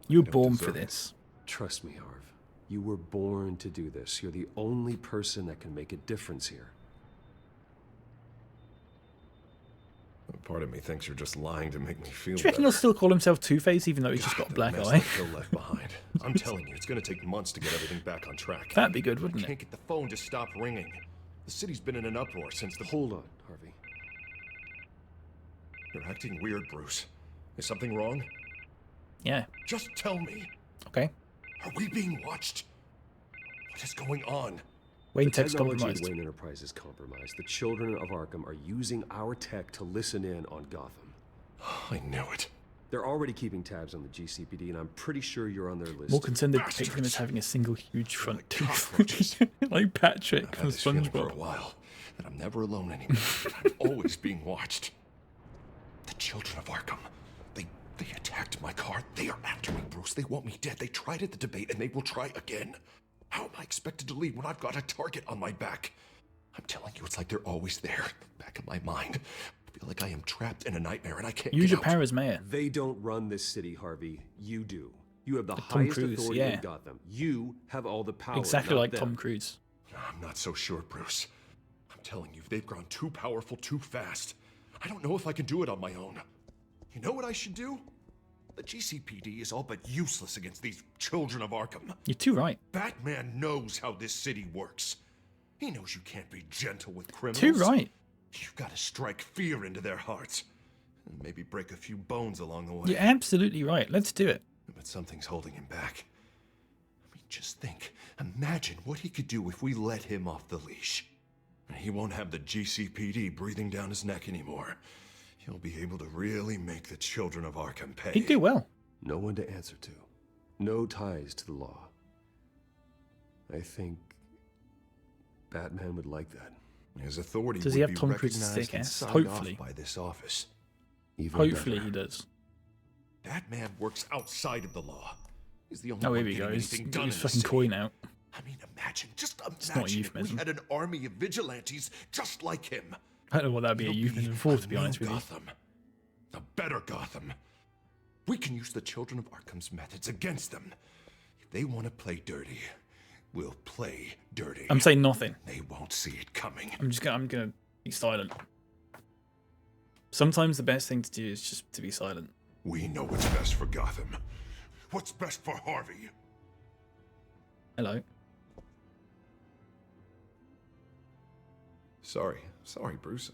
You were don't born for deserve it. this. Trust me, Harv. You were born to do this. You're the only person that can make a difference here. Part of me thinks you're just lying to make me feel Do you reckon better. he'll still call himself Two-Face even though he's just got a The black mess eye? that Phil left behind. I'm telling you, it's gonna take months to get everything back on track. That'd be good, wouldn't I it? can't get the phone to stop ringing. The city's been in an uproar since the... Hold on, Harvey. You're acting weird, Bruce. Is something wrong? Yeah. Just tell me. Okay. Are we being watched? What is going on? Wayne The Tech's technology at compromised. Wayne Enterprise is compromised. The children of Arkham are using our tech to listen in on Gotham. I knew it. They're already keeping tabs on the GCPD, and I'm pretty sure you're on their list. More concerned they depict him as having a single huge front tooth. Like Patrick I've from had this feeling for a SpongeBob. while that I'm never alone anymore. I'm always being watched. The children of Arkham. They attacked my car. They are after me, Bruce. They want me dead. They tried at the debate, and they will try again. How am I expected to leave when I've got a target on my back? I'm telling you, it's like they're always there, back in my mind. I feel like I am trapped in a nightmare, and I can't Use get your out. power as mayor. They don't run this city, Harvey. You do. You have the Tom highest Cruise, authority yeah. in Gotham. You have all the power. Exactly not like them. Tom Cruise. I'm not so sure, Bruce. I'm telling you, they've gone too powerful too fast. I don't know if I can do it on my own. You know what I should do? The GCPD is all but useless against these children of Arkham. You're too right. Batman knows how this city works. He knows you can't be gentle with criminals. Too right. You've got to strike fear into their hearts. And maybe break a few bones along the way. You're absolutely right. Let's do it. But something's holding him back. I mean, just think. Imagine what he could do if we let him off the leash. He won't have the GCPD breathing down his neck anymore. He'll be able to really make the children of Arkham pay. He'd do well. No one to answer to. No ties to the law. I think Batman would like that. His authority Does would he have be Tom Cruise's recognized thick and ass? signed Hopefully. off by this office. Even Hopefully better. he does. That man works outside of the law. He's the only Oh, one here we getting go. He's anything got done his in this fucking city. coin out. I mean, just not a imagine if we euphemism. had an army of vigilantes just like him. I don't know what that'd be a It'll euphemism for, to be a honest new with you. Gotham. A better Gotham. We can use the children of Arkham's methods against them. If they want to play dirty, will play dirty. I'm saying nothing. They won't see it coming. I'm gonna be silent. Sometimes the best thing to do is just to be silent. We know what's best for Gotham. What's best for Harvey? Hello. Sorry, Bruce.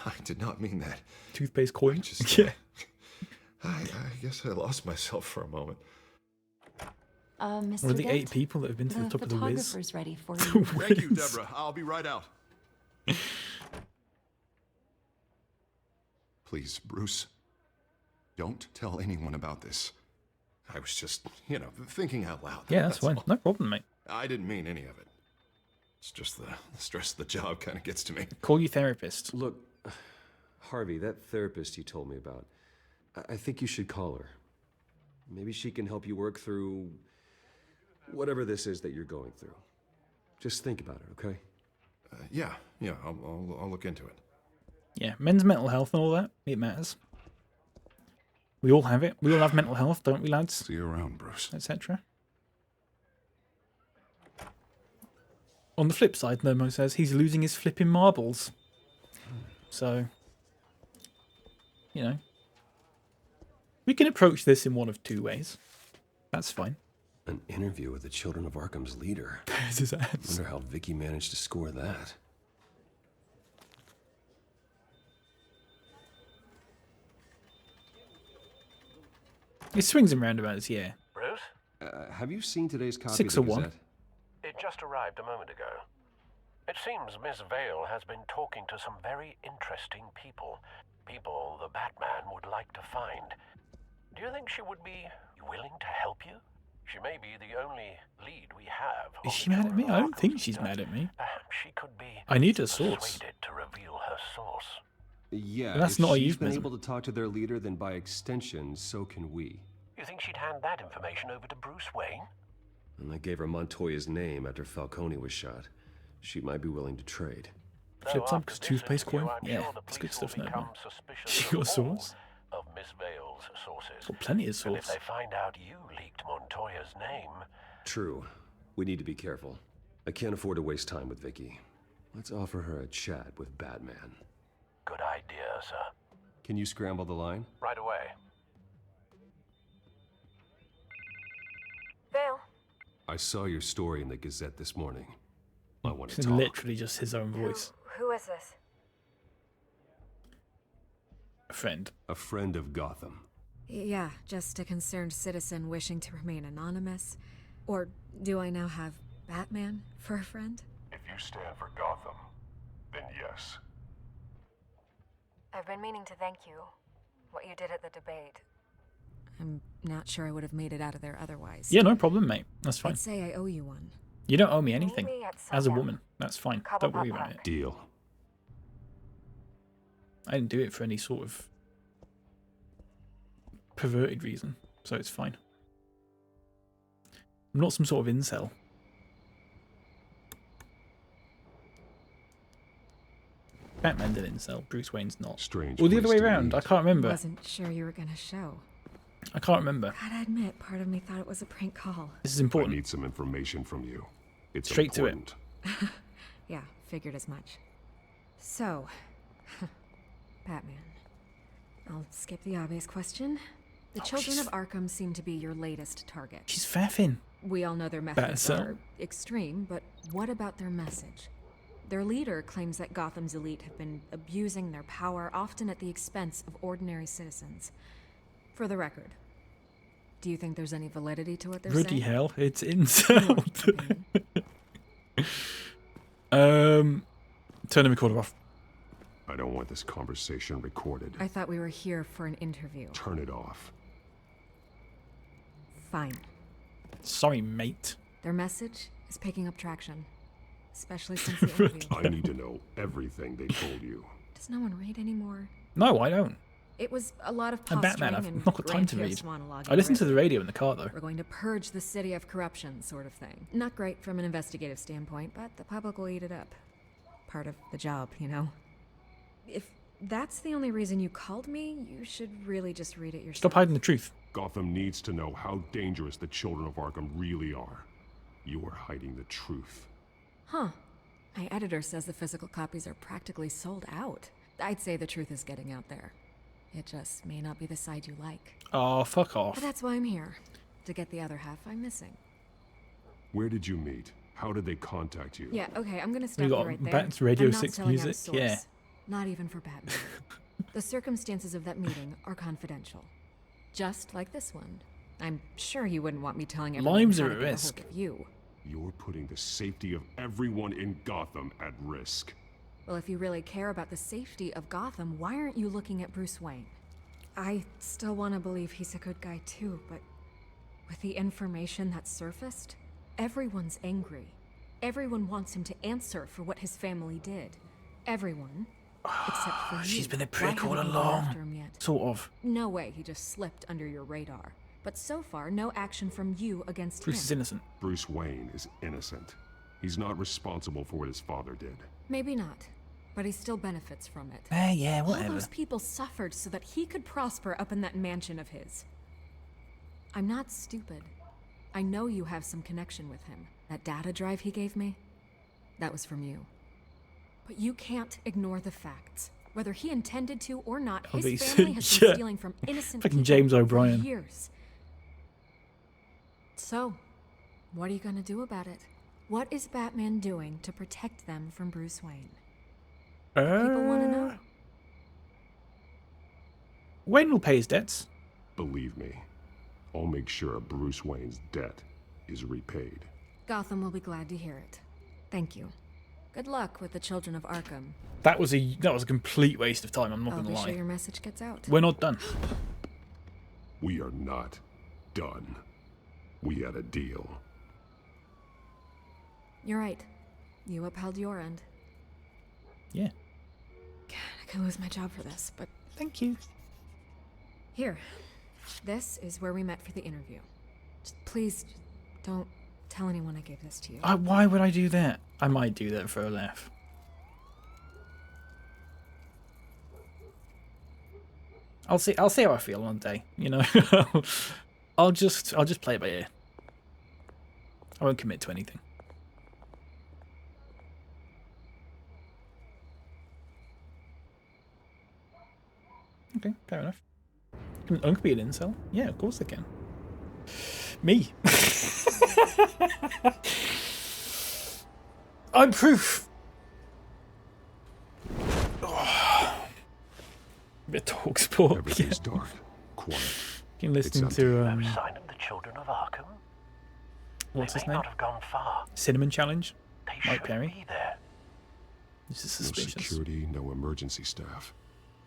I did not mean that. Toothpaste coin. Yeah. I guess I lost myself for a moment. Mr. What are the Dent? 8 people that have been to the top of the whiz? Photographer's ready for you. Thank you, Deborah. I'll be right out. Please, Bruce, don't tell anyone about this. I was just, thinking out loud. Yeah, that's fine. all. No problem, mate. I didn't mean any of it. It's just the stress of the job kind of gets to me. Call your therapist. Look, Harvey, that therapist you told me about, I think you should call her. Maybe she can help you work through whatever this is that you're going through. Just think about it, okay? Yeah, I'll look into it. Yeah, men's mental health and all that, it matters. We all have it. We all have mental health, don't we, lads? See you around, Bruce. Etc. On the flip side, Nomo says he's losing his flipping marbles. So, we can approach this in one of 2 ways. That's fine. An interview with the Children of Arkham's leader. There's his ads. Wonder how Vicky managed to score that. It swings and roundabouts, yeah. Bruce? Have you seen today's copy 6 of of the 1. Gazette? It just arrived a moment ago. It seems Miss Vale has been talking to some very interesting people. People the Batman would like to find. Do you think she would be willing to help you? She may be the only lead we have. Is she mad at me? I don't think she's mad at me. Perhaps she could be I need a source. persuaded to reveal her source. Yeah, But that's if not a she's euphemism. been able to talk to their leader, then by extension, so can we. You think she'd hand that information over to Bruce Wayne? And I gave her Montoya's name after Falcone was shot. She might be willing to trade. Flips up because toothpaste coin? Yeah, that's good stuff, no. She got a source? Of Miss Vale's sources. Got plenty of And if source. they find out you leaked Montoya's name, True. We need to be careful. I can't afford to waste time with Vicky. Let's offer her a chat with Batman. good idea, sir. Can you scramble the line? Right away. Vale. I saw your story in the Gazette this morning. I want to It's talk. literally just his own voice. Who is this? A friend. A friend of Gotham. Yeah, just a concerned citizen wishing to remain anonymous. Or do I now have Batman for a friend? If you stand for Gotham, then yes. I've been meaning to thank you. What you did at the debate. I'm not sure I would have made it out of there otherwise. Yeah, no problem, mate. That's fine. I'd say I owe you one. You don't owe me anything. Maybe at As a sundown. woman. That's fine. Cobble Don't worry Pop about Park. it. Deal. I didn't do it for any sort of perverted reason, so it's fine. I'm not some sort of incel. Batman's an incel. Bruce Wayne's not. Strange. Or the other place way to around. meet. I can't remember. Wasn't sure you were gonna show. I can't remember. Gotta admit, part of me thought it was a prank call. This is I important. need some information from you. It's Straight to it. important. Yeah, figured as much. So, Batman. I'll skip the obvious question. The children of Arkham seem to be your latest target. She's faffing. We all know their methods BapyCal. are extreme, but what about their message? Their leader claims that Gotham's elite have been abusing their power, often at the expense of ordinary citizens. For the record, do you think there's any validity to what they're Bloody saying? hell, it's incel. Turn the recorder off. I don't want this conversation recorded. I thought we were here for an interview. Turn it off. Fine. Sorry, mate. Their message is picking up traction, especially since the interview. I need to know everything they told you. Does no one read anymore? No, I don't. It was a lot of I'm posturing Batman. I've and not got time to grandiose read. monologuing I listen to already. the radio in the car, though. We're going to purge the city of corruption, sort of thing. Not great from an investigative standpoint, but the public will eat it up. Part of the job, you know? If that's the only reason you called me, you should really just read it yourself. Stop hiding the truth. Gotham needs to know how dangerous the children of Arkham really are. You're hiding the truth. Huh. My editor says the physical copies are practically sold out. I'd say the truth is getting out there. It just may not be the side you like. Oh, fuck off. But that's why I'm here. To get the other half I'm missing. Where did you meet? How did they contact you? Yeah, okay, I'm gonna stop We you got right there. Bat's Radio I'm not 6 selling out a music, source. yeah. Not even for Batman. The circumstances of that meeting are confidential. Just like this one. I'm sure you wouldn't want me telling everyone Lives how are to at get a risk. hold of you. You're putting the safety of everyone in Gotham at risk. Well, if you really care about the safety of Gotham, why aren't you looking at Bruce Wayne? I still want to believe he's a good guy too, but with the information that surfaced, everyone's angry. Everyone wants him to answer for what his family did. Everyone, except for you. She's been a Why prick all haven't you gone after along. him yet? Sort of. No way he just slipped under your radar. But so far, no action from you against Bruce him. is innocent. Bruce Wayne is innocent. He's not responsible for what his father did. Maybe not, but he still benefits from it. Yeah, All whatever. those people suffered so that he could prosper up in that mansion of his. I'm not stupid. I know you have some connection with him. That data drive he gave me, that was from you. But you can't ignore the facts. Whether he intended to or not, his family has been stealing from innocent Fucking people James for O'Brien. years. So, what are you gonna do about it? What is Batman doing to protect them from Bruce Wayne? People want to know. Wayne will pay his debts. Believe me, I'll make sure Bruce Wayne's debt is repaid. Gotham will be glad to hear it. Thank you. Good luck with the Children of Arkham. That was a complete waste of time, I'm not I'll gonna be lie. sure your message gets out. We're not done. We are not done. We had a deal. You're right. You upheld your end. Yeah. God, I could lose my job for this, but... Thank you. Here. This is where we met for the interview. Please, don't tell anyone I gave this to you. Why would I do that? I might do that for a laugh. I'll see how I feel on the day, you know. I'll just play it by ear. I won't commit to anything. Okay, fair enough. Can Unc be an incel? Yeah, of course they can. Me. I'm proof. Oh. Bit of talk sport. Everything's dark, quiet. Been listening to Sign of the Children of Arkham. what's They his may name? not have gone far. Cinnamon Challenge. They Mike should Perry. be there. This is No suspicious. security, no emergency staff.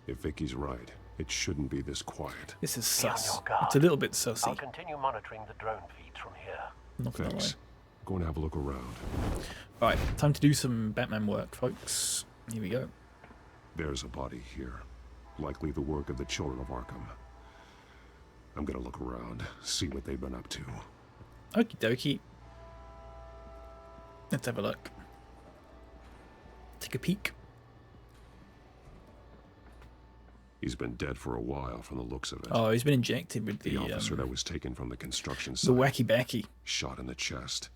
If Vicky's right, it shouldn't be this quiet. This is Be on sus. your guard. It's a little bit I'll sussy. continue monitoring the drone feeds from here. Not gonna lie. Thanks. Go and have a look around. Right, time to do some Batman work, folks. Here we go. There's a body here. Likely the work of the Children of Arkham. I'm gonna look around, see what they've been up to. Okie dokie. Let's have a look. Take a peek. He's been dead for a while from the looks of it. Oh, he's been injected with The officer that was taken from the construction the site. wacky backy. Shot in the chest.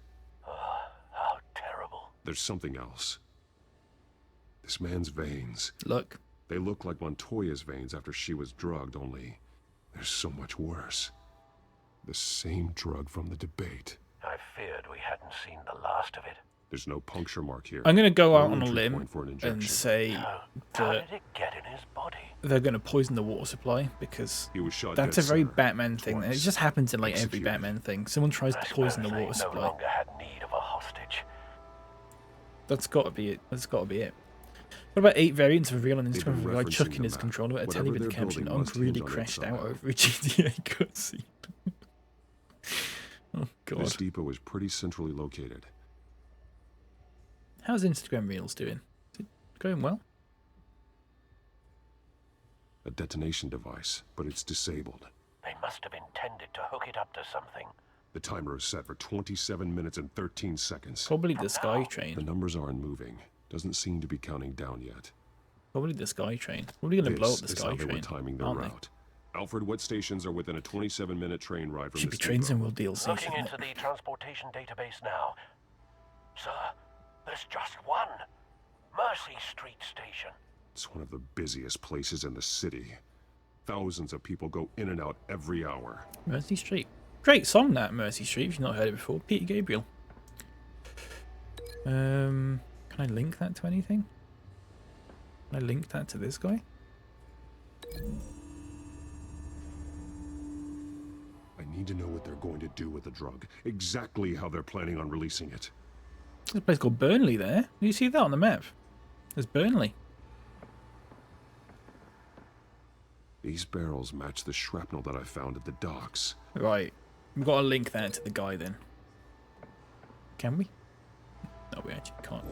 How terrible. There's something else. This man's veins. Look. They look like Montoya's veins after she was drugged, only there's so much worse. The same drug from the debate. I feared we hadn't seen the last of it. There's no puncture mark here. I'm going to go No out on a entry limb point for an and injection. say How that did it get in his body? they're going to poison the water supply because He was shot that's a dead very center. Batman thing. It Twice. just happens in like every Executed. Batman thing. Someone tries to poison the Suppose water they no supply. longer had need of a hostage. That's got to be it. That's got to be it. What about 8 variants of real on They've Instagram been for a guy referencing chucking the his map. controller at a telly Whatever with the they're caption, building Unc must really hinge on it crashed out somehow. over a GTA cutscene. Oh, God. This depot is pretty centrally located. How's Instagram Reels doing? Is it going well? A detonation device, but it's disabled. They must have intended to hook it up to something. The timer is set for 27 minutes and 13 seconds. Probably the Sky The Train. numbers aren't moving. Doesn't seem to be counting down yet. Probably the Sky Train. Probably going to blow up the This is Sky how they were Train. timing their aren't they? route. Alfred, what stations are within a 27-minute train ride from Should be this Trains depot? and Will DLC. Looking into the transportation database now. Sir, there's just one. Mercy Street Station. It's one of the busiest places in the city. Thousands of people go in and out every hour. Mercy Street. Great song, that, Mercy Street, if you've not heard it before. Peter Gabriel. Can I link that to anything? Can I link that to this guy? I need to know what they're going to do with the drug. Exactly how they're planning on releasing it. There's a place called Burnley there. Do you see that on the map? There's Burnley. These barrels match the shrapnel that I found at the docks. Right. We've got to link that to the guy then. Can we? No, we actually can't.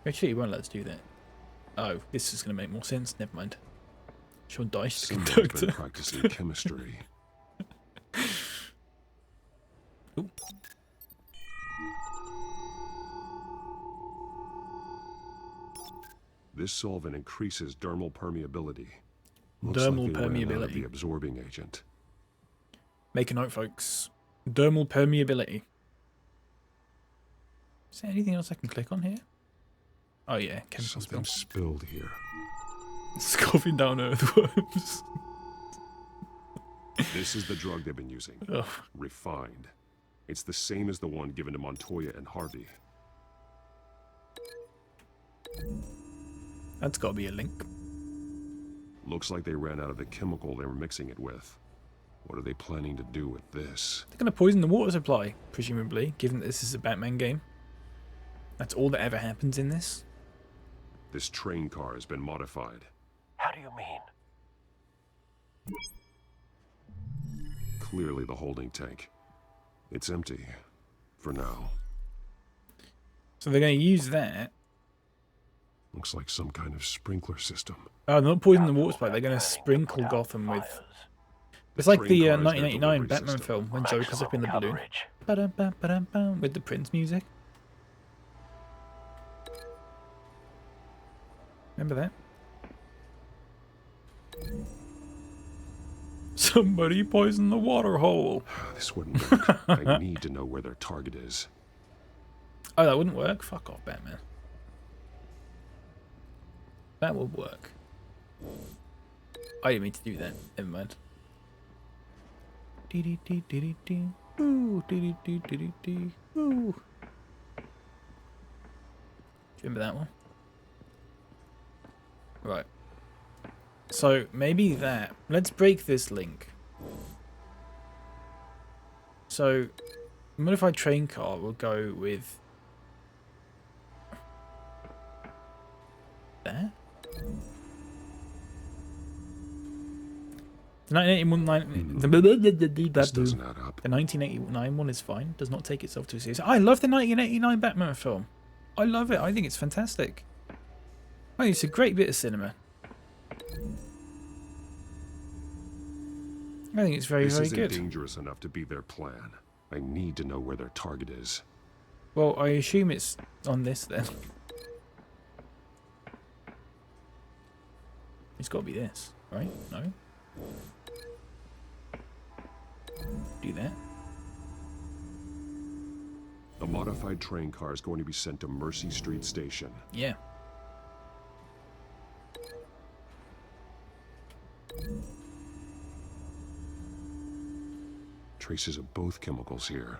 Actually, it won't let us do that. Oh, this is going to make more sense. Never mind. Sean Dice, Someone's conductor. been practicing chemistry. Ooh. This solvent increases dermal permeability. Looks Dermal like they ran out of permeability. the absorbing agent. Make a note, folks. Dermal permeability. Is there anything else I can click on here? Oh yeah, chemical Something spill. spilled here. Scoffing down earthworms. This is the drug they've been using. Ugh. Refined. It's the same as the one given to Montoya and Harvey. That's got to be a link. Looks like they ran out of the chemical they were mixing it with. What are they planning to do with this? They're going to poison the water supply, presumably, given that this is a Batman game. That's all that ever happens in this. This train car has been modified. How do you mean? Clearly the holding tank. It's empty. For now. So they're going to use that. Looks like some kind of sprinkler system. Oh, they're not poisoning the water supply. They're going to sprinkle Gotham with... It's like the 1989 Batman film when Joker's up in the balloon. Ba-dum-bum, with the Prince music. Remember that? Somebody poisoned the water hole. This wouldn't work. I need to know where their target is. Oh, that wouldn't work? Fuck off, Batman. That would work. I didn't mean to do that. Never mind. Ooh, ooh. Do you remember that one? Right. So maybe that. Let's break this link. So, modified train car will go with that. The 1981 This doesn't add up. The 1989 one is fine. Does not take itself too seriously. I love the 1989 Batman film. I love it. I think it's fantastic. I think it's a great bit of cinema. I think it's very, This very isn't good. dangerous enough to be their plan. I need to know where their target is. Well, I assume it's on this then. It's got to be this, right? No? Do that. The modified train car is going to be sent to Mercy Street Station. Yeah. Traces of both chemicals here.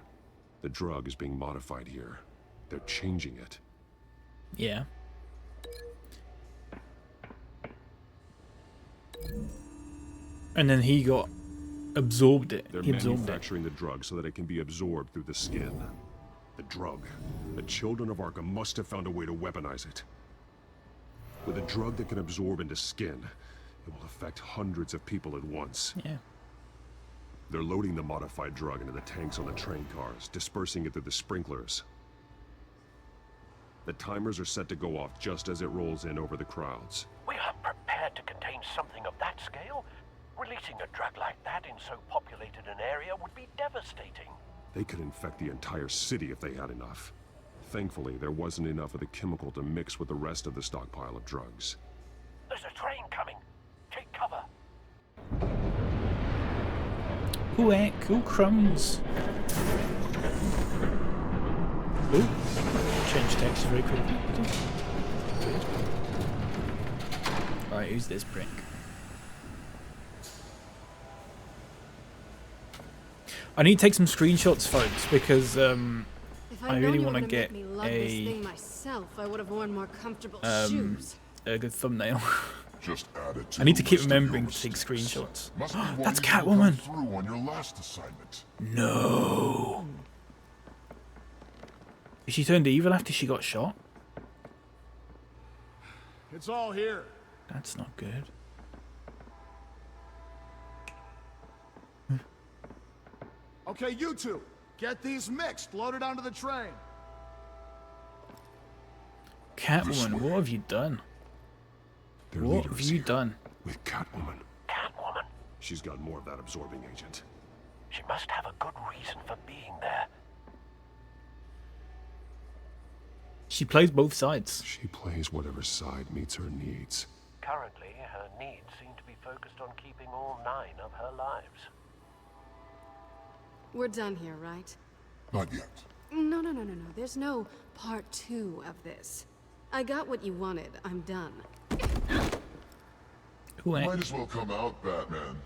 The drug is being modified here. They're changing it. Yeah. And then he got absorbed it. They're He absorbed it. manufacturing the drug so that it can be absorbed through the skin. The drug. The children of Arkham must have found a way to weaponize it. With a drug that can absorb into skin, it will affect hundreds of people at once. Yeah. They're loading the modified drug into the tanks on the train cars, dispersing it through the sprinklers. The timers are set to go off just as it rolls in over the crowds. We aren't prepared to contain something of that scale. Releasing a drug like that in so populated an area would be devastating. They could infect the entire city if they had enough. Thankfully, there wasn't enough of the chemical to mix with the rest of the stockpile of drugs. There's a train coming. Take cover. Ooh, heck. Ooh, crumbs. Ooh. Change text very quickly. Good. Alright, who's this prick? I need to take some screenshots, folks, because I really want to get a good thumbnail. Just add it to I need to the keep list of remembering your to take mistakes. screenshots. Must be why That's you didn't Catwoman. come through on your last assignment. No. Is she turned evil after she got shot? It's all here. That's not good. Okay, you two, get these mixed, loaded onto the train. Catwoman, what have you done? Their What leader have is you here done? with Catwoman. Catwoman? She's got more of that absorbing agent. She must have a good reason for being there. She plays both sides. She plays whatever side meets her needs. Currently, her needs seem to be focused on keeping all 9 of her lives. We're done here, right? Not yet. No. There's no part 2 of this. I got what you wanted. I'm done. Might as well come out, Batman.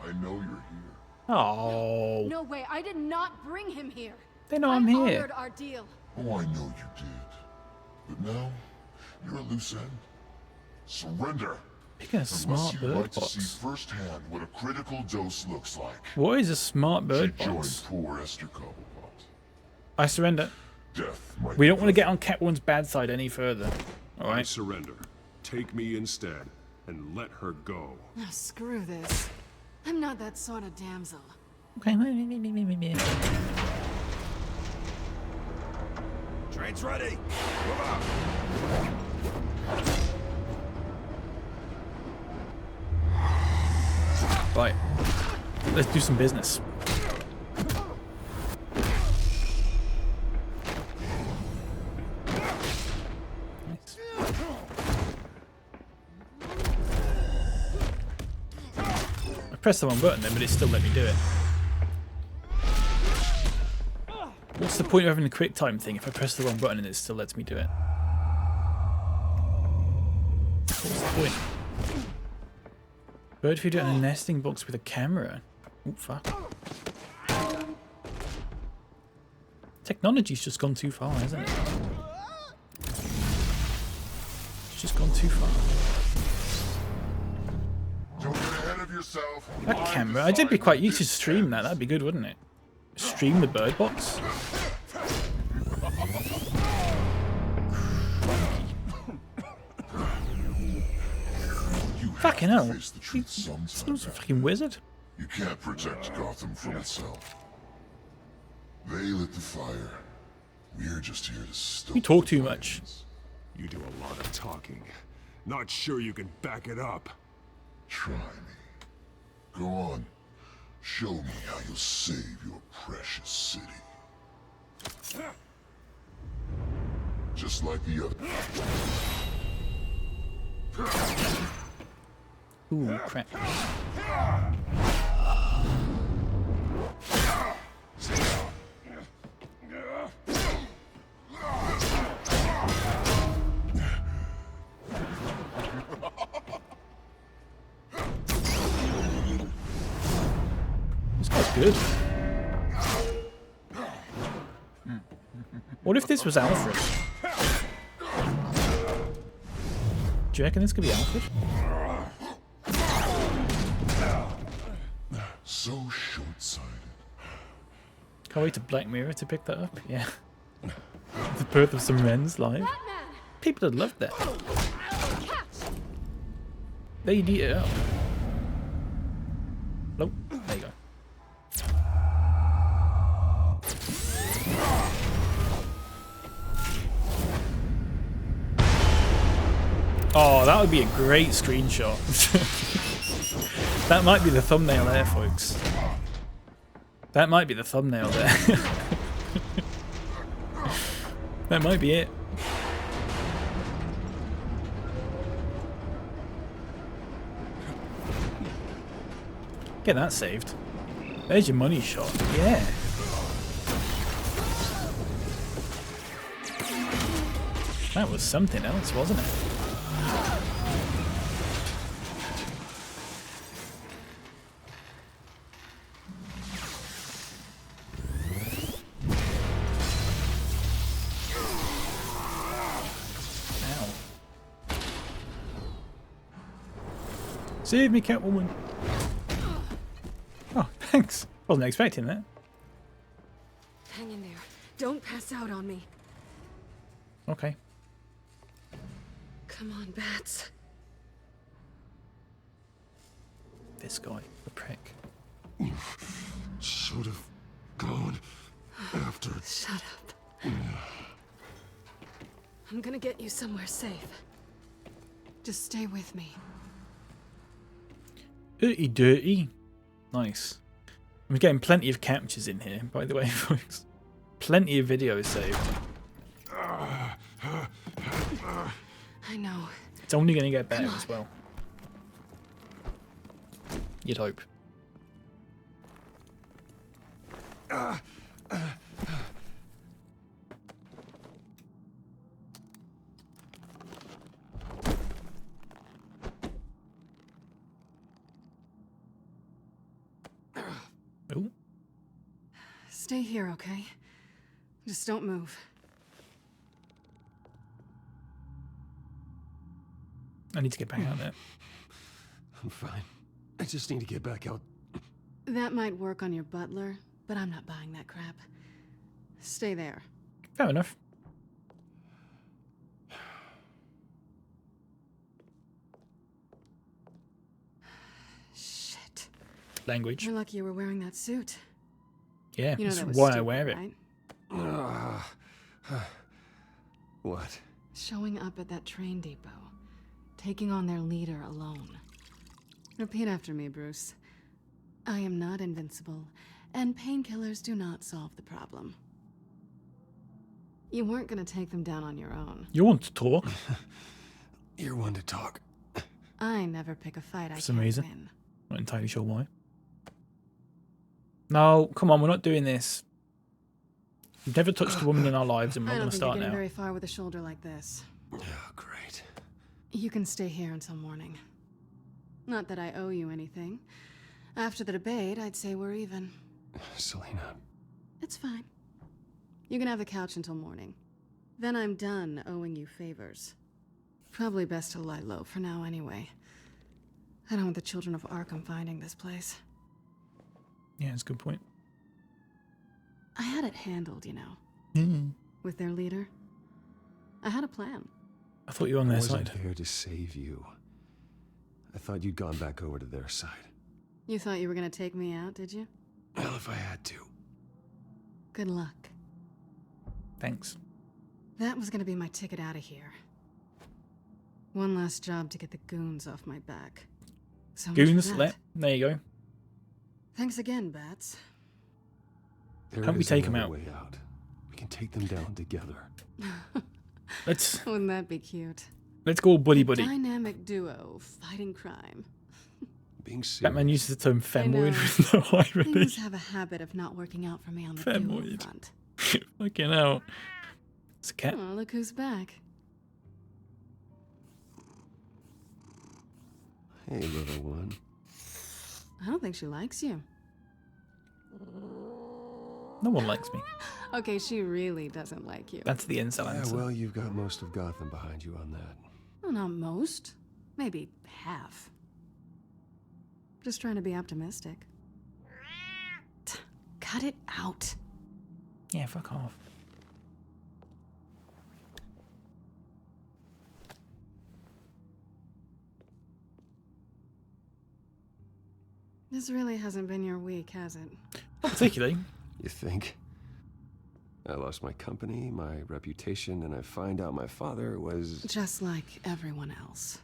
I know you're here. Oh. No way. I did not bring him here. They know I'm here. I honored our deal. Oh, I know you did. But now, you're a loose end. Surrender. Picking a smart bird like to box. see firsthand what a critical dose looks like. What is a smart bird She joined box? poor Esther Cobblepot. I surrender. Death might We don't want to get on Catwoman's bad side any further. I Alright. surrender. Take me instead, and let her go. Oh, screw this. I'm not that sort of damsel. Okay. Train's ready. Move out. Right. Let's do some business. Nice. I pressed the wrong button then, but it still let me do it. What's the point of having a quick time thing if I press the wrong button and it still lets me do it? What's the point? Bird feeder in a nesting box with a camera. Oh, fuck. Technology's just gone too far, hasn't it? It's just gone too far. Don't get ahead of yourself. That camera, I did be quite used to stream that. That'd be good, wouldn't it? Stream the bird box. Fucking hell. Face the truth sometime, He's a fucking wizard. You can't protect Gotham from itself. They lit the fire. We're just here to stoke You talk too much. You do a lot of talking. Not sure you can back it up. Try me. Go on. Show me how you'll save your precious city. Just like the other. Ooh, crap. This guy's good. What if this was Alfred? Do you reckon this could be Alfred? So short-sighted. Can't wait to Black Mirror to pick that up. Yeah. The birth of some men's life. People would love that. They'd eat it up. Nope. There you go. Oh, that would be a great screenshot. That might be the thumbnail there, folks. That might be the thumbnail there. That might be it. Get that saved. There's your money shot. Yeah. That was something else, wasn't it? Ow. Save me, Catwoman. Oh, thanks. Wasn't expecting that. Hang in there. Don't pass out on me. Okay. Come on, Bats. This guy, the prick. You should have gone after. Shut up. I'm gonna get you somewhere safe. Just stay with me. Dirty, dirty. Nice. We're getting plenty of captures in here, by the way, folks. Plenty of videos saved. I know. It's only going to get better as well. You'd hope. Ooh. Stay here, okay? Just don't move. I need to get back out there. I'm fine. I just need to get back out. That might work on your butler, but I'm not buying that crap. Stay there. Fair enough. Shit. Language. You're lucky you were wearing that suit. Yeah, you know that's that was why I stupid, wear it. Right? What? Showing up at that train depot. Taking on their leader alone. Repeat after me, Bruce. I am not invincible, and painkillers do not solve the problem. You weren't gonna take them down on your own. You want to talk? You're one to talk. I never pick a fight I For some can't reason. win. Not entirely sure why. No, come on, we're not doing this. We've never touched a woman in our lives, and we're I not don't going to think you're start getting now. very far with a shoulder like this. Oh, great. You can stay here until morning. Not that I owe you anything. After the debate, I'd say we're even. Selena. It's fine. You can have the couch until morning. Then I'm done owing you favors. Probably best to lie low for now anyway. I don't want the children of Arkham finding this place. Yeah, that's a good point. I had it handled, you know. Mm. With their leader. I had a plan. I thought you were on their I wasn't side. there to save you. I thought you'd gone back over to their side. You thought you were gonna take me out, did you? Well, if I had to. Good luck. Thanks. That was gonna be my ticket out of here. One last job to get the goons off my back. So much for Goons, that. there you go. Thanks again, Bats. Can't we is take 'em another out? way out. We can take them down together. Let's Wouldn't that be cute? let's go buddy buddy. Dynamic duo fighting crime. Being serious. Batman uses the term I know. femoid with no irony. Things have a habit of not working out for me on the duo Femoid. front. Fucking hell. It's a cat. Oh, look who's back. Hey, little one. I don't think she likes you. No one likes me. Okay, she really doesn't like you. That's the inside Yeah, answer. well, you've got most of Gotham behind you on that. Well, not most. Maybe half. Just trying to be optimistic. Cut it out. Yeah, fuck off. This really hasn't been your week, has it? Not particularly. You think? I lost my company, my reputation, and I find out my father was... Just like everyone else.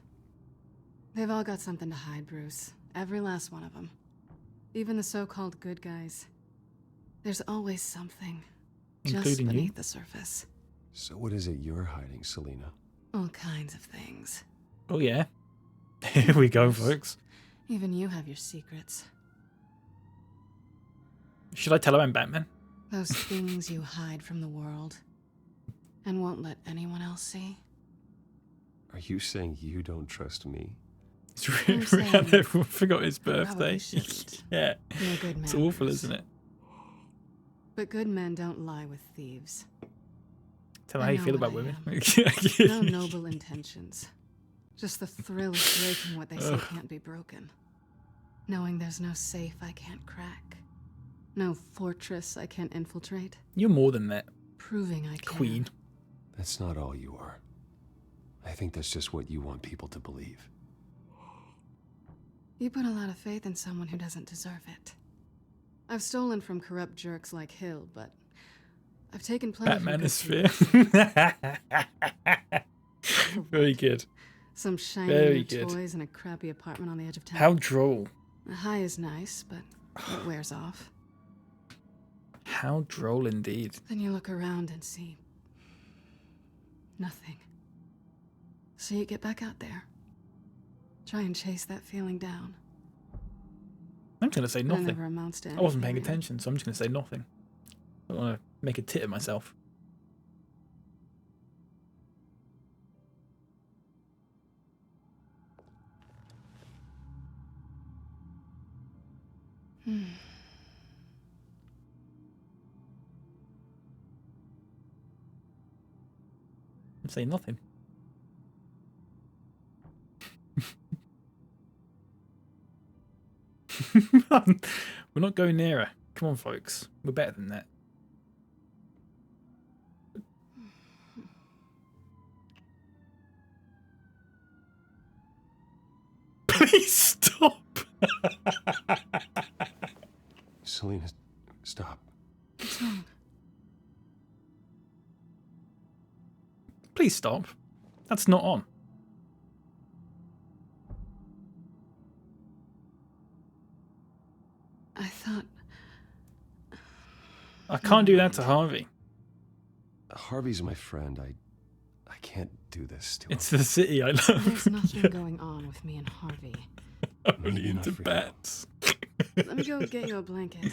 They've all got something to hide, Bruce. Every last one of them. Even the so-called good guys. There's always something. Just Including you? beneath the surface. So what is it you're hiding, Selena? All kinds of things. Oh yeah. Here we go, folks. Even you have your secrets. Should I tell her I'm Batman? Those things you hide from the world and won't let anyone else see. Are you saying you don't trust me? Everyone forgot his birthday. Yeah. You're a good man, It's awful, Bruce. isn't it? But good men don't lie with thieves. Tell her how you feel about women. No noble intentions. Just the thrill of breaking what they say can't be broken. Knowing there's no safe I can't crack. No fortress I can't infiltrate. You're more than that. Proving I can. Queen. That's not all you are. I think that's just what you want people to believe. You put a lot of faith in someone who doesn't deserve it. I've stolen from corrupt jerks like Hill, but I've taken plenty from good Batmanosphere. Very good. Some shiny Very new good. toys in a crappy apartment on the edge of town. How droll. The high is nice, but it wears off. How droll indeed. Then you look around and see nothing. So you get back out there. Try and chase that feeling down. I'm just going to say That nothing. never amounts to I wasn't paying anything, really. attention, so I'm just going to say nothing. I don't want to make a tit of myself. I'm saying nothing. We're not going near her. Come on, folks. We're better than that. Please stop. Selena, stop. What's wrong? Please stop. That's not on. I thought... I can't do that to Harvey. Harvey's my friend. I can't do this to him. It's the city I love. There's nothing going on with me and Harvey. I'm really into bats. Let me go get you a blanket.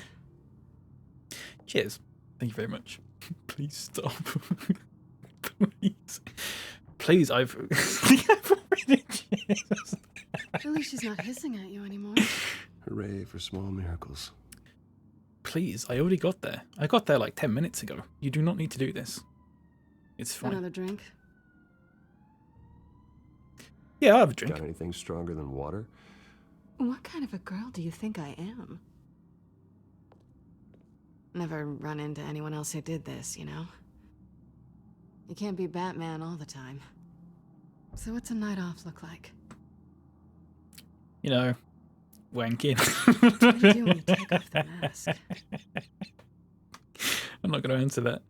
Cheers. Thank you very much. Please stop. Please. Please, I've already cheers. At least she's not hissing at you anymore. Hooray for small miracles. Please, I already got there. I got there like 10 minutes ago. You do not need to do this. It's fine. Another drink? Yeah, I'll have a drink. Got anything stronger than water? What kind of a girl do you think I am? Never run into anyone else who did this, you know? You can't be Batman all the time. So what's a night off look like? You know, wanking. What do you do when you take off the mask? I'm not going to answer that.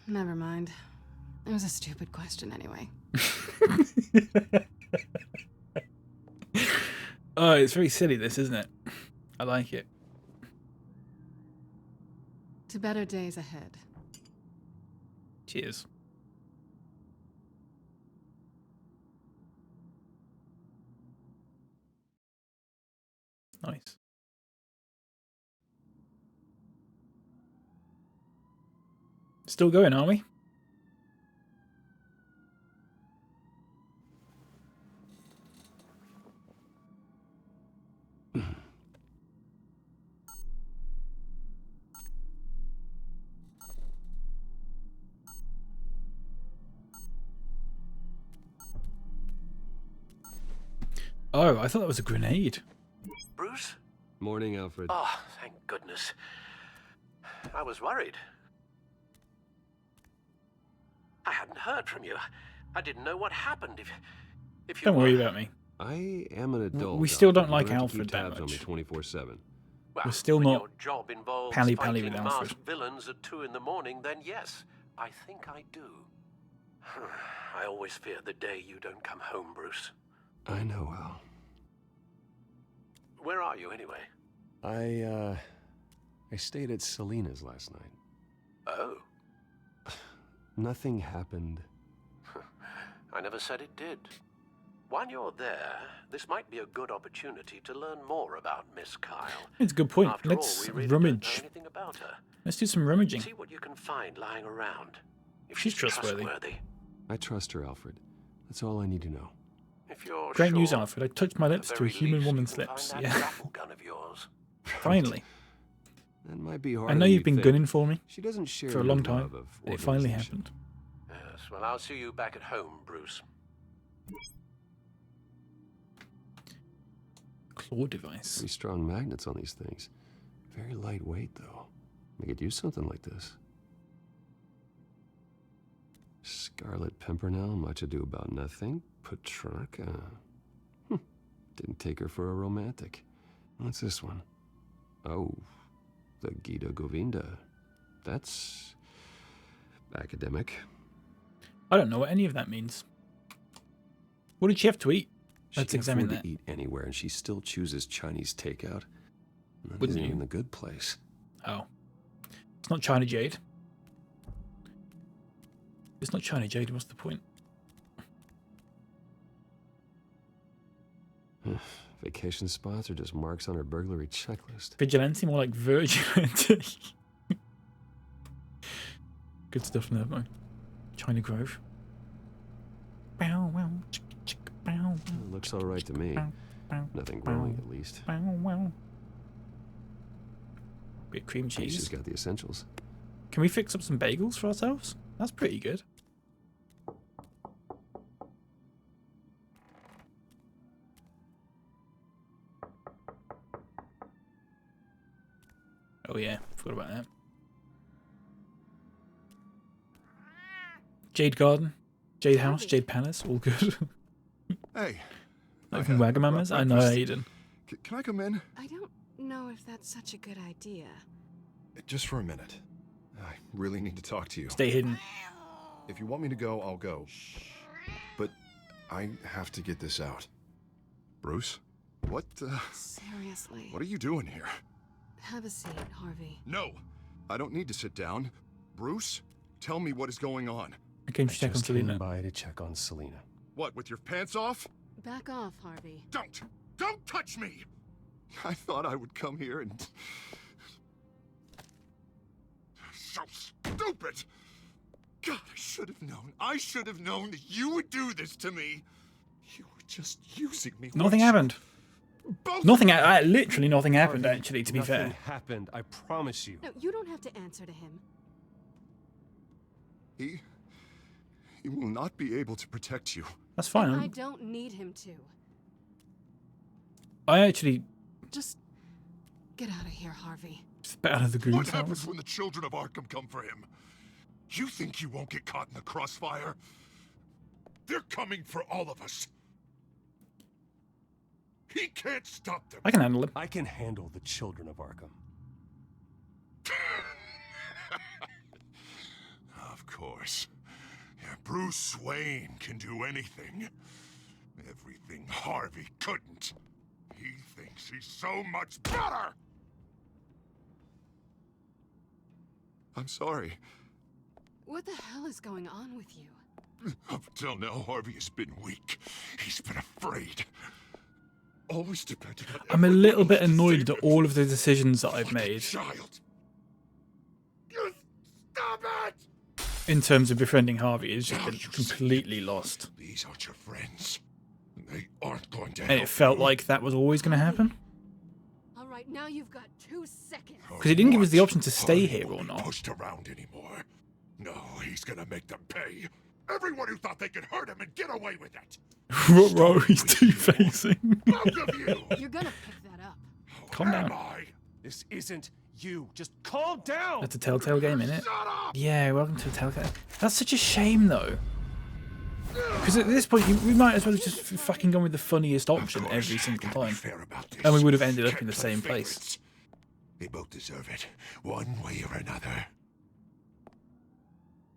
Never mind. It was a stupid question anyway. Oh, it's very silly this, isn't it? I like it. To better days ahead. Cheers. Nice. Still going, are we? Oh, I thought that was a grenade. Bruce? Morning, Alfred. Oh, thank goodness. I was worried. I hadn't heard from you. I didn't know what happened. If you Don't worry about me. I am an adult. We still don't Alfred. like You have to Alfred keep that tabs on me much. 24/7. Well, We're still when not your job involves pally-pally with fighting Alfred. masked villains at 2 in the morning, then yes, I think I do. I always fear the day you don't come home, Bruce. I know, Al. Where are you, anyway? I stayed at Selena's last night. Oh. Nothing happened. I never said it did. While you're there, this might be a good opportunity to learn more about Miss Kyle. It's a good point. After Let's all, we really don't rummage. know anything about her. Let's do some rummaging. See what you can find lying around. If She's trustworthy. I trust her, Alfred. That's all I need to know. If you're Great sure, news, Alfred. I touched my lips to a human woman's lips. Yeah. gun of yours. Finally. That might be I harder know than you've you been think. gunning for me She doesn't share for a your long time, love of and it finally organization. happened. Yes, well, I'll see you back at home, Bruce. Claw device. Pretty strong magnets on these things. Very lightweight, though. We could use something like this. Scarlet Pimpernel, much ado about nothing. Petrarca. Didn't take her for a romantic. What's this one? Oh, the Gita Govinda. That's academic. I don't know what any of that means. What did she have to eat? She Let's can't examine afford that. to eat anywhere, and she still chooses Chinese takeout. That Wouldn't isn't you? even the good place. Oh. It's not China Jade. It's not China Jade, what's the point? Vacation spots are just marks on her burglary checklist. Vigilante, more like Vigilante. Good stuff, never mind. China Grove. Bow, wow, chick, chick, bow, It looks all right to me. bow, Nothing bow, growing, at least. bow, wow. Bit of cream She's cheese. got the essentials. Can we fix up some bagels for ourselves? That's pretty good. Oh yeah, forgot about that. Jade Garden, Jade House, Jade Palace, all good. Hey. Like from Wagamamas? I know, Aiden. Can I come in? I don't know if that's such a good idea. Just for a minute. I really need to talk to you. Stay hidden. If you want me to go, I'll go. But I have to get this out. Bruce? What, Seriously. What are you doing here? Have a seat, Harvey. No! I don't need to sit down. Bruce, tell me what is going on. I came to check on Just Selena. came by to check on Selena. What, with your pants off? Back off, Harvey. Don't touch me! I thought I would come here and... So stupid! God, I should have known. I should have known that you would do this to me. You were just using me. Nothing happened. Nothing. Literally nothing happened. Harvey, Actually, to be nothing fair. happened. I promise you. No, you don't have to answer to him. He will not be able to protect you. That's fine. I don't need him to. I actually Just get out of here, Harvey. spit out of the What goon's happens house. when the children of Arkham come for him? You think you won't get caught in the crossfire? They're coming for all of us. He can't stop them. I can handle him. I can handle the children of Arkham. Of course. Yeah, Bruce Wayne can do anything. Everything Harvey couldn't. He thinks he's so much better! I'm sorry. What the hell is going on with you? Up until now, Harvey has been weak. He's been afraid. Always depending on I'm a little bit everyone else to annoyed save at all of the decisions that I've made child. You stop it! in terms of befriending Harvey. It's just been completely lost. These aren't your friends. They aren't going to And help it felt you. like that was always going to happen. All right, now you've got 2 seconds. Because he didn't give us the option to stay Harvey here or won't be not. pushed around anymore. No, he's gonna make them pay. Everyone who thought they could hurt him and get away with it. Ruh-roh, he's two-facing. Both of you. You're gonna pick that up. Calm down. Am I? This isn't you. Just calm down. That's a Telltale game, isn't it? Yeah, welcome to a Telltale. That's such a shame, though. Because at this point, we might as well have just fucking gone with the funniest option every single time. And we would have ended up in the same place. They both deserve it, one way or another.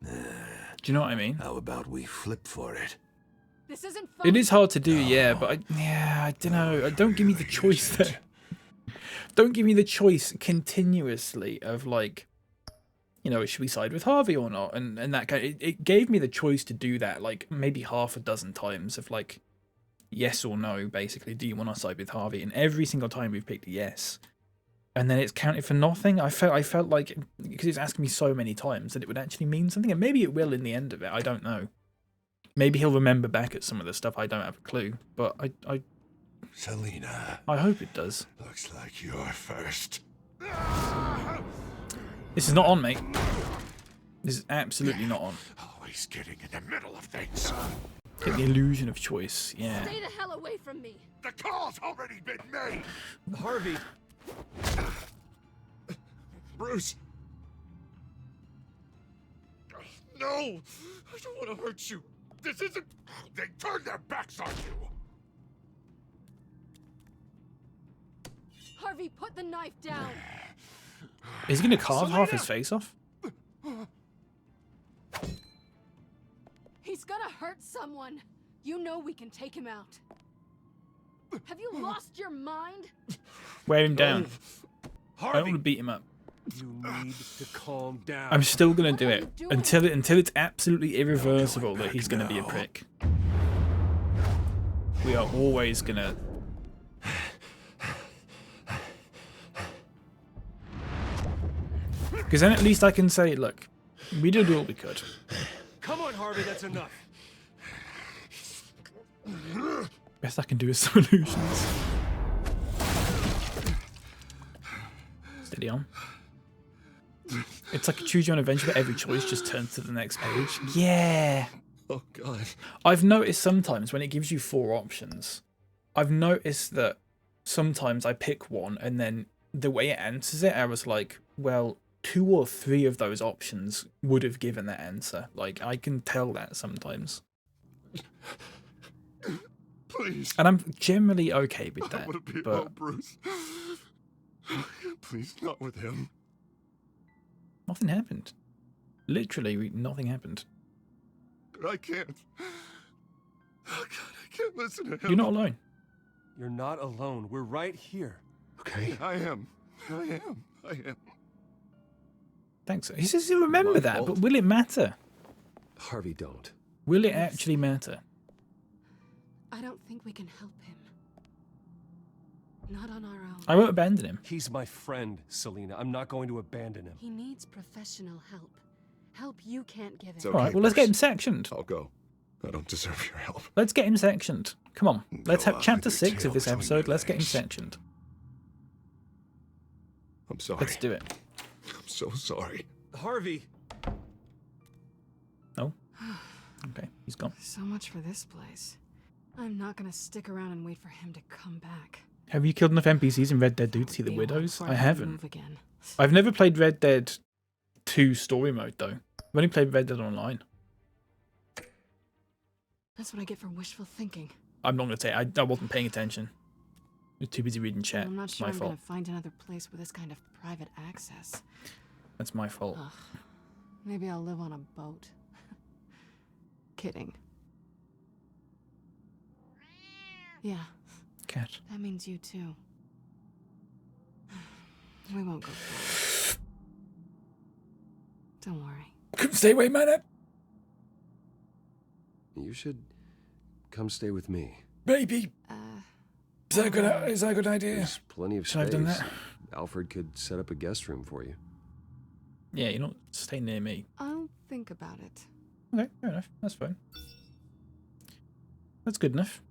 Do you know what I mean? How about we flip for it? This isn't fun. It is hard to do, yeah, but I don't know. Don't give me the choice there. Don't give me the choice continuously of like, you know, should we side with Harvey or not? And that kind of, it gave me the choice to do that like maybe half a dozen times of like, yes or no, basically. Do you want to side with Harvey? And every single time we've picked a yes. And then it's counted for nothing. I felt like, because it's asking me so many times, that it would actually mean something. And maybe it will in the end of it. I don't know. Maybe he'll remember back at some of the stuff. I don't have a clue. But Selina. I hope it does. Looks like you're first. This is not on, mate. This is absolutely not on. Always getting in the middle of things. Get the illusion of choice, yeah. Stay the hell away from me. The call's already been made. Harvey. Bruce. No, I don't want to hurt you. This isn't. They turned their backs on you. Harvey, put the knife down. Is he going to carve half his face off? He's gonna hurt someone. You know we can take him out. Have you lost your mind? Wear him down. Harvey. I don't want to beat him up. You need to calm down. I'm still going to do it until it's absolutely irreversible that he's going to be a prick. We are always going to... Because then at least I can say, look, we did all we could. Come on, Harvey, that's enough. Best I can do is solutions. Steady on. It's like a choose your own adventure, but every choice just turns to the next page. Yeah. Oh, God. I've noticed sometimes when it gives you 4 options, I've noticed that sometimes I pick one and then the way it answers it, I was like, well, 2 or 3 of those options would have given that answer. Like, I can tell that sometimes. Please. And I'm generally okay with that. I want to be but home, Bruce. Please, not with him. nothing happened. Literally, nothing happened. But I can't. Oh, God, I can't listen to him. You're not alone. You're not alone. We're right here. Okay. I am. I am. Thanks. He says he'll remember that, but will it matter? Harvey, don't. Will it actually matter? I don't think we can help him. Not on our own. I won't abandon him. He's my friend, Selina. I'm not going to abandon him. He needs professional help. Help you can't give him. Okay, Alright, well, let's get him sectioned. I'll go. I don't deserve your help. Let's get him sectioned. Come on. Let's have chapter 6 of this tail between episode. your Let's get him legs. sectioned. I'm sorry. Let's do it. I'm so sorry. Harvey! Oh. Okay, he's gone. So much for this place. I'm not gonna stick around and wait for him to come back. Have you killed enough NPCs in Red Dead 2 to see the Be widows? before I I haven't. move again. I've never played Red Dead 2 story mode, though. I've only played Red Dead Online. That's what I get for wishful thinking. I'm not going to say I wasn't paying attention. I was too busy reading chat. I'm not It's sure my I'm fault. gonna find another place with this kind of private access. That's my fault. Ugh. Maybe I'll live on a boat. Kidding. Yeah. Cat. That means you too. We won't go far. Don't worry. Couldn't stay away, man. You should come stay with me. Baby. Is that a good idea? There's plenty of Should I space. have done that? Alfred could set up a guest room for you. Yeah, you're not staying near me. I'll think about it. Okay, fair enough. That's fine. That's good enough.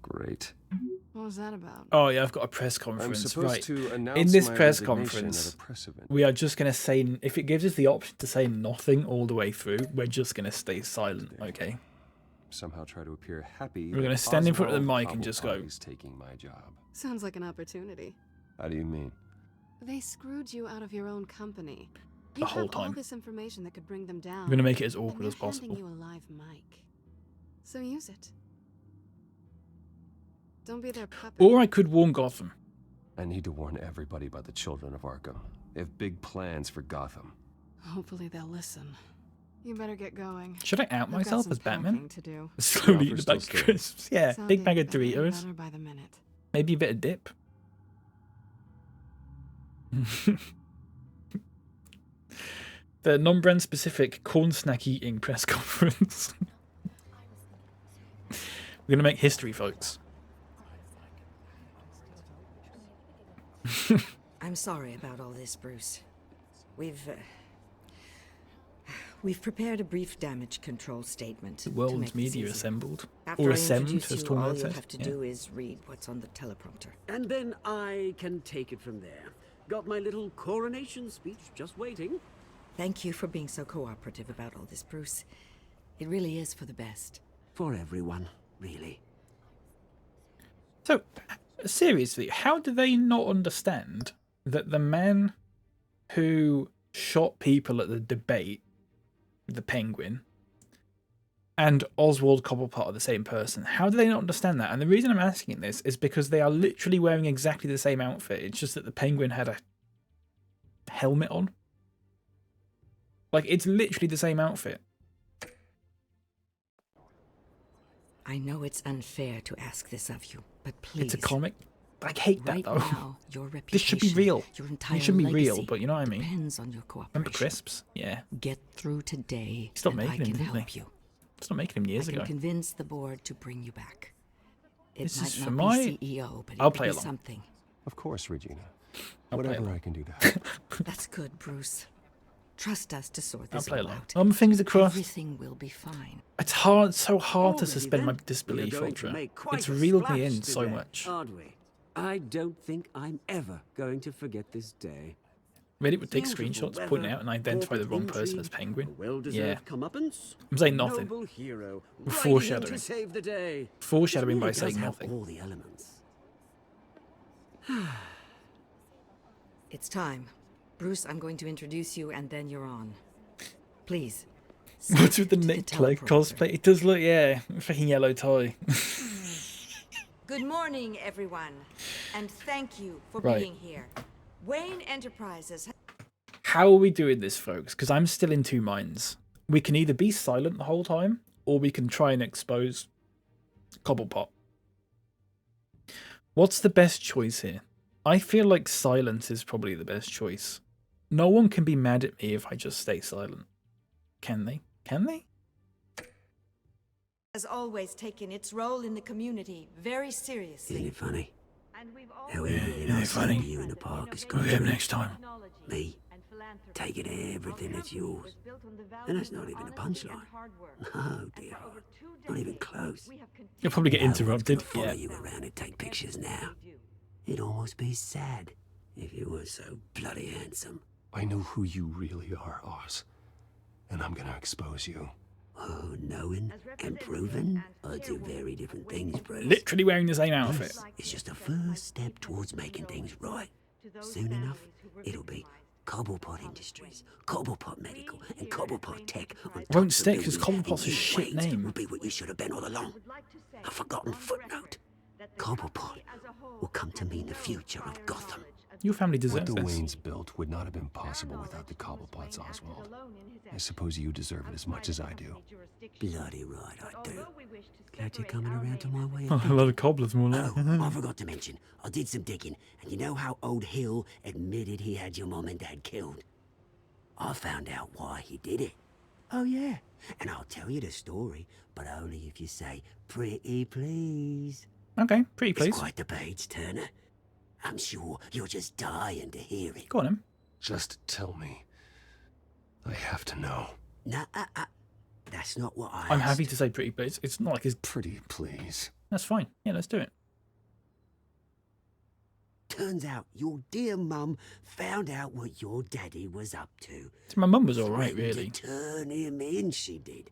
Great. What was that about? Oh yeah, I've got a press conference. I'm supposed right. to announce In this my press resignation conference, at a press event. we are just going to say, if it gives us the option to say nothing all the way through, we're just going to stay silent, okay? Somehow try to appear happy. We're gonna that stand in front of the Oswald mic and just go, Cobblepot is taking my job. Sounds like an opportunity. How do you mean? They screwed you out of your own company. The You whole have all time. this information that could bring them down. We're going to make it as and awkward they're as possible. handing you a live mic. So use it. Don't be their puppet. Or I could warn Gotham. I need to warn everybody about the children of Arkham. They have big plans for Gotham. Hopefully they'll listen. You better get going. Should I out I've got myself some as Batman? packing to do. Slowly eat Alfred's a bag of still crisps. Yeah, Sounding big bag of better and Doritos. better by the minute. Maybe a bit of dip. The non-brand specific corn snack eating press conference. We're going to make history, folks. I'm sorry about all this, Bruce. We've prepared a brief damage control statement. The to world's make this media easy. assembled. After Or I assembled, introduce as you, Tormund all you'll said. have to Yeah. do is read what's on the teleprompter. And then I can take it from there. Got my little coronation speech just waiting. Thank you for being so cooperative about all this, Bruce. It really is for the best. For everyone, really. So, seriously, how do they not understand that the man who shot people at the debate, the Penguin, and Oswald Cobblepot are the same person? How do they not understand that? And the reason I'm asking this is because they are literally wearing exactly the same outfit. It's just that the Penguin had a helmet on. Like, it's literally the same outfit. I know it's unfair to ask this of you, but please. It's a comic. I hate that, right though. now, your reputation, This should be real. Your entire It should be real, legacy but you know what I mean? depends on your cooperation. Remember Crisps? Yeah. Get through today, Stopped and I making can him, didn't help they? you. Stopped making him years I can ago. convince the board to bring you back. It This might is not for be my... CEO, but I'll it play will be along. something. Of course, Regina. I'll play Whatever along. I can do to help. That's good, Bruce. Trust us to sort I'll this play all along. out. Fingers crossed. Everything will be fine. It's hard, so hard to Already suspend my then, disbelief, we're going to Ultra. make quite It's a reeled splash me in so today, much. aren't we? I don't think I'm ever going to forget this day. Reddit would take Beautiful screenshots, point weather, out, and identify the wrong corporate person as intrigue, Penguin. a well-deserved Yeah. comeuppance, I'm saying a nothing. noble hero We're riding in foreshadowing. to save the day. Foreshadowing It by really saying does have nothing. all the elements. It's time. Bruce, I'm going to introduce you, and then you're on. Please. What's with the stick to Nick Clegg teleprompter. cosplay? It does look, yeah, freaking yellow tie. Good morning, everyone, and thank you for Right. being here. Wayne Enterprises. How are we doing this, folks? Because I'm still in two minds. We can either be silent the whole time, or we can try and expose Cobblepot. What's the best choice here? I feel like silence is probably the best choice. No one can be mad at me if I just stay silent. Can they? Can they? Has always taken its role in the community very seriously. Isn't it funny? How Yeah, everything isn't I it say funny? to you in the park is We'll get him true. next time. Me, taking everything that's yours. And that's not even a punchline. No, dear heart. Not even close. You'll probably get No one's interrupted. gonna follow Yeah. you around and take pictures now. It'd almost be sad if you weren't so bloody handsome. I know who you really are, Oz. And I'm gonna expose you. Oh, knowing and proving are two very different things, Bruce. Literally wearing the same outfit. This is just a first step towards making things right. Soon enough, it'll be Cobblepot Industries, Cobblepot Medical, and Cobblepot Tech. Won't stick because Cobblepot's a shit name. Will be what you should have been all along. A forgotten footnote. Cobblepot will come to mean the future of Gotham. Your family What deserves the this. Waynes built would not have been possible without the Cobblepots, Oswald. I suppose you deserve it as much as I do. Bloody right I do. Glad you're coming around to my way Oh, of a lot of cobblers more like. Oh, I forgot to mention, I did some digging, and you know how old Hill admitted he had your mom and dad killed? I found out why he did it. Oh, yeah. And I'll tell you the story, but only if you say, pretty please. Okay, pretty please. It's quite the page, Turner. I'm sure you're just dying to hear it. Go on, him. Just tell me. I have to know. Nah, that's not what I I'm asked. happy to say pretty please. It's not like it's... Pretty please. That's fine. Yeah, let's do it. Turns out your dear mum found out what your daddy was up to. So my mum was alright, Threatened really. to turn him in, she did.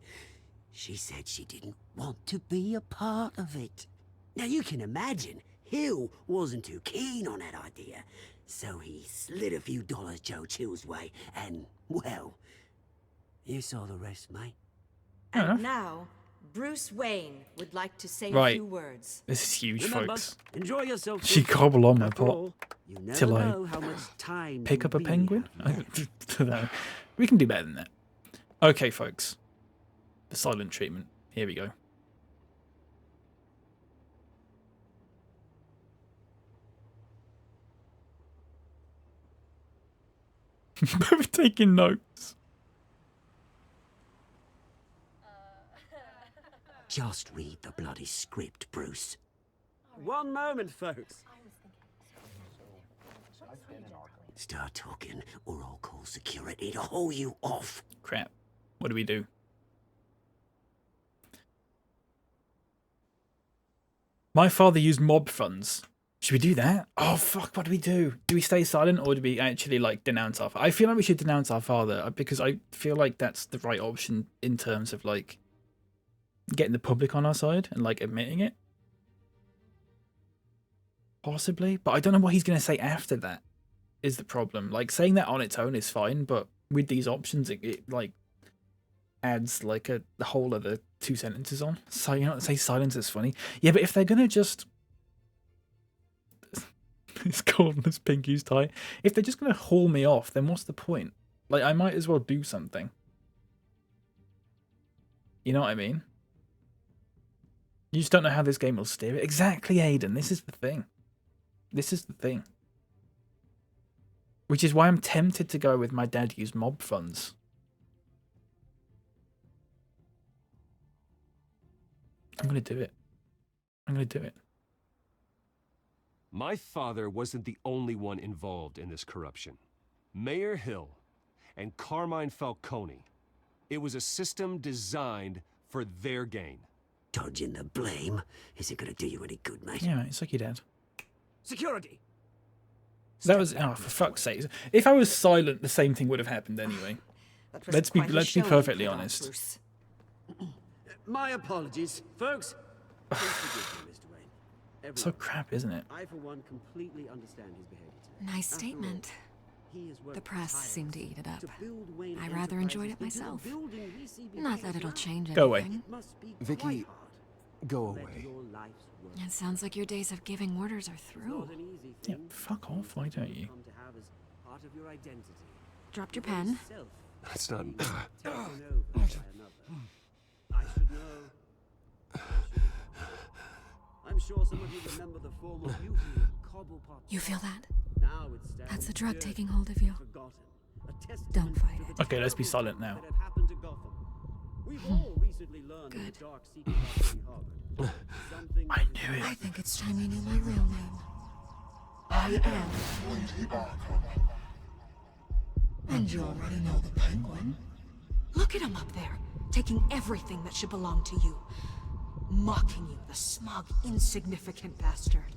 She said she didn't want to be a part of it. Now you can imagine, Hill wasn't too keen on that idea. So he slid a few dollars Joe Chill's way, and, well, you saw the rest, mate. And now, Bruce Wayne would like to say a Right. few words. This is huge, Remember, folks. enjoy yourself. She Bruce. cobble on my After pot all, you never till I know how much time pick you up a really penguin. have I left. don't know. We can do better than that. Okay, folks. The silent treatment. Here we go. We're taking notes. Just read the bloody script, Bruce. One moment, folks. Start talking, or I'll call security to haul you off. Crap. What do we do? My father used mob funds. Should we do that? Oh, fuck, what do we do? Do we stay silent or do we actually, like, denounce our father? I feel like we should denounce our father because I feel like that's the right option in terms of, like, getting the public on our side and, like, admitting it. Possibly. But I don't know what he's going to say after that is the problem. Like, saying that on its own is fine, but with these options, it like, adds, like, a whole other 2 sentences on. So, you know, say silence is funny. Yeah, but if they're going to just... It's cold and it's Pinky's tie. If they're just going to haul me off, then what's the point? Like, I might as well do something. You know what I mean? You just don't know how this game will steer it. Exactly, Aiden. This is the thing. This is the thing. Which is why I'm tempted to go with my dad used mob funds. I'm going to do it. I'm going to do it. My father wasn't the only one involved in this corruption. Mayor Hill and Carmine Falcone. It was a system designed for their gain. Dodging the blame isn't going to do you any good, mate. Yeah, mate, it's like your dad. Security! That was... Oh, for fuck's sake. If I was silent, the same thing would have happened anyway. Let's be perfectly honest. My apologies, folks. Please forgive me, Mr. Wayne. Everyone. So crap, isn't it? I, for one, completely understand his behavior. Nice statement. The press seemed to eat it up. I rather enjoyed it myself. Not that it'll change anything. Go away. Vicky, go away. It sounds like your days of giving orders are through. Yeah, fuck off, why don't you? Dropped your pen. That's not... I'm sure some of you remember the form of Cobblepot. You feel that? That's the drug taking hold of you. Don't fight it. Okay, let's be silent now. Good. I knew it. I think it's time you knew my real name. I am. And you already know the Penguin. Look at him up there, taking everything that should belong to you. Mocking you, the smug, insignificant bastard.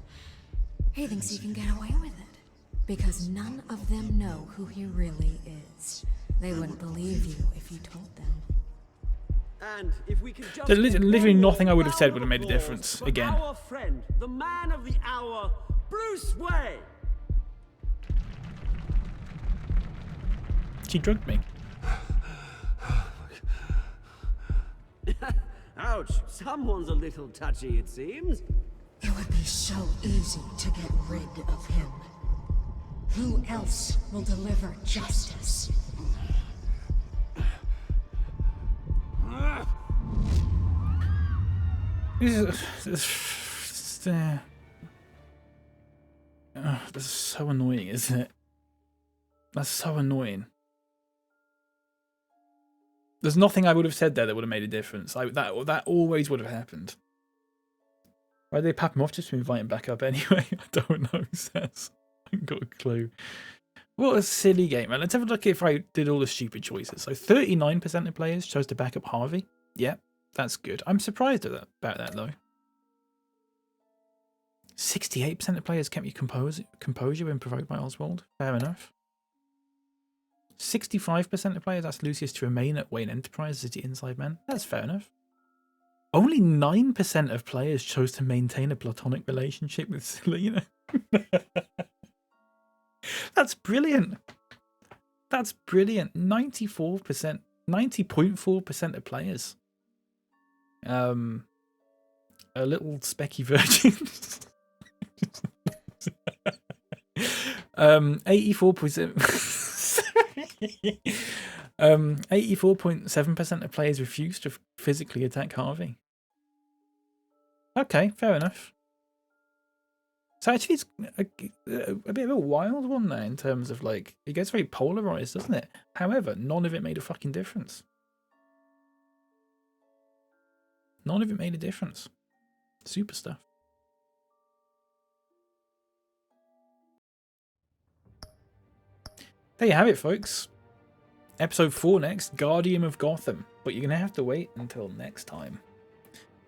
He thinks he can get away with it. Because none of them know who he really is. They wouldn't believe you if you told them. And if we could just literally nothing I would have said would have made a difference again. Our friend, the man of the hour, Bruce Wayne. She drugged me. Ouch, someone's a little touchy, it seems. It would be so easy to get rid of him. Who else will deliver justice? This is so annoying, isn't it? That's so annoying. There's nothing I would have said there that would have made a difference. That always would have happened. Why did they pap him off just to invite him back up anyway? I don't know, says. I haven't got a clue. What a silly game, man. Let's have a look if I did all the stupid choices. So 39% of players chose to back up Harvey. Yeah, that's good. I'm surprised about that, though. 68% of players kept your composure when provoked by Oswald. Fair enough. 65% of players asked Lucius to remain at Wayne Enterprise as the inside man. That's fair enough. Only 9% of players chose to maintain a platonic relationship with Selena. That's brilliant. That's brilliant. 94%, 90.4% of players. A little specky virgins. 84.7% of players refused to physically attack Harvey. Okay, fair enough. So actually it's a bit of a wild one there in terms of, like, it gets very polarized, doesn't it? However, none of it made a fucking difference. None of it made a difference. Super stuff. There you have it, folks. Episode 4 next, Guardian of Gotham. But you're going to have to wait until next time.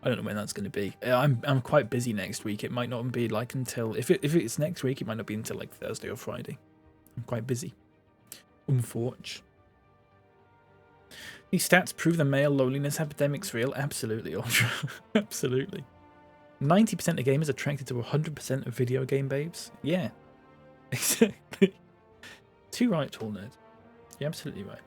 I don't know when that's going to be. I'm quite busy next week. It might not be like until... If it's next week, it might not be until like Thursday or Friday. I'm quite busy. Unfortunately. These stats prove the male loneliness epidemic's real. Absolutely, Ultra. Absolutely. 90% of gamers attracted to 100% of video game babes. Yeah. Exactly. Too right, Tall Nerd. You're absolutely right.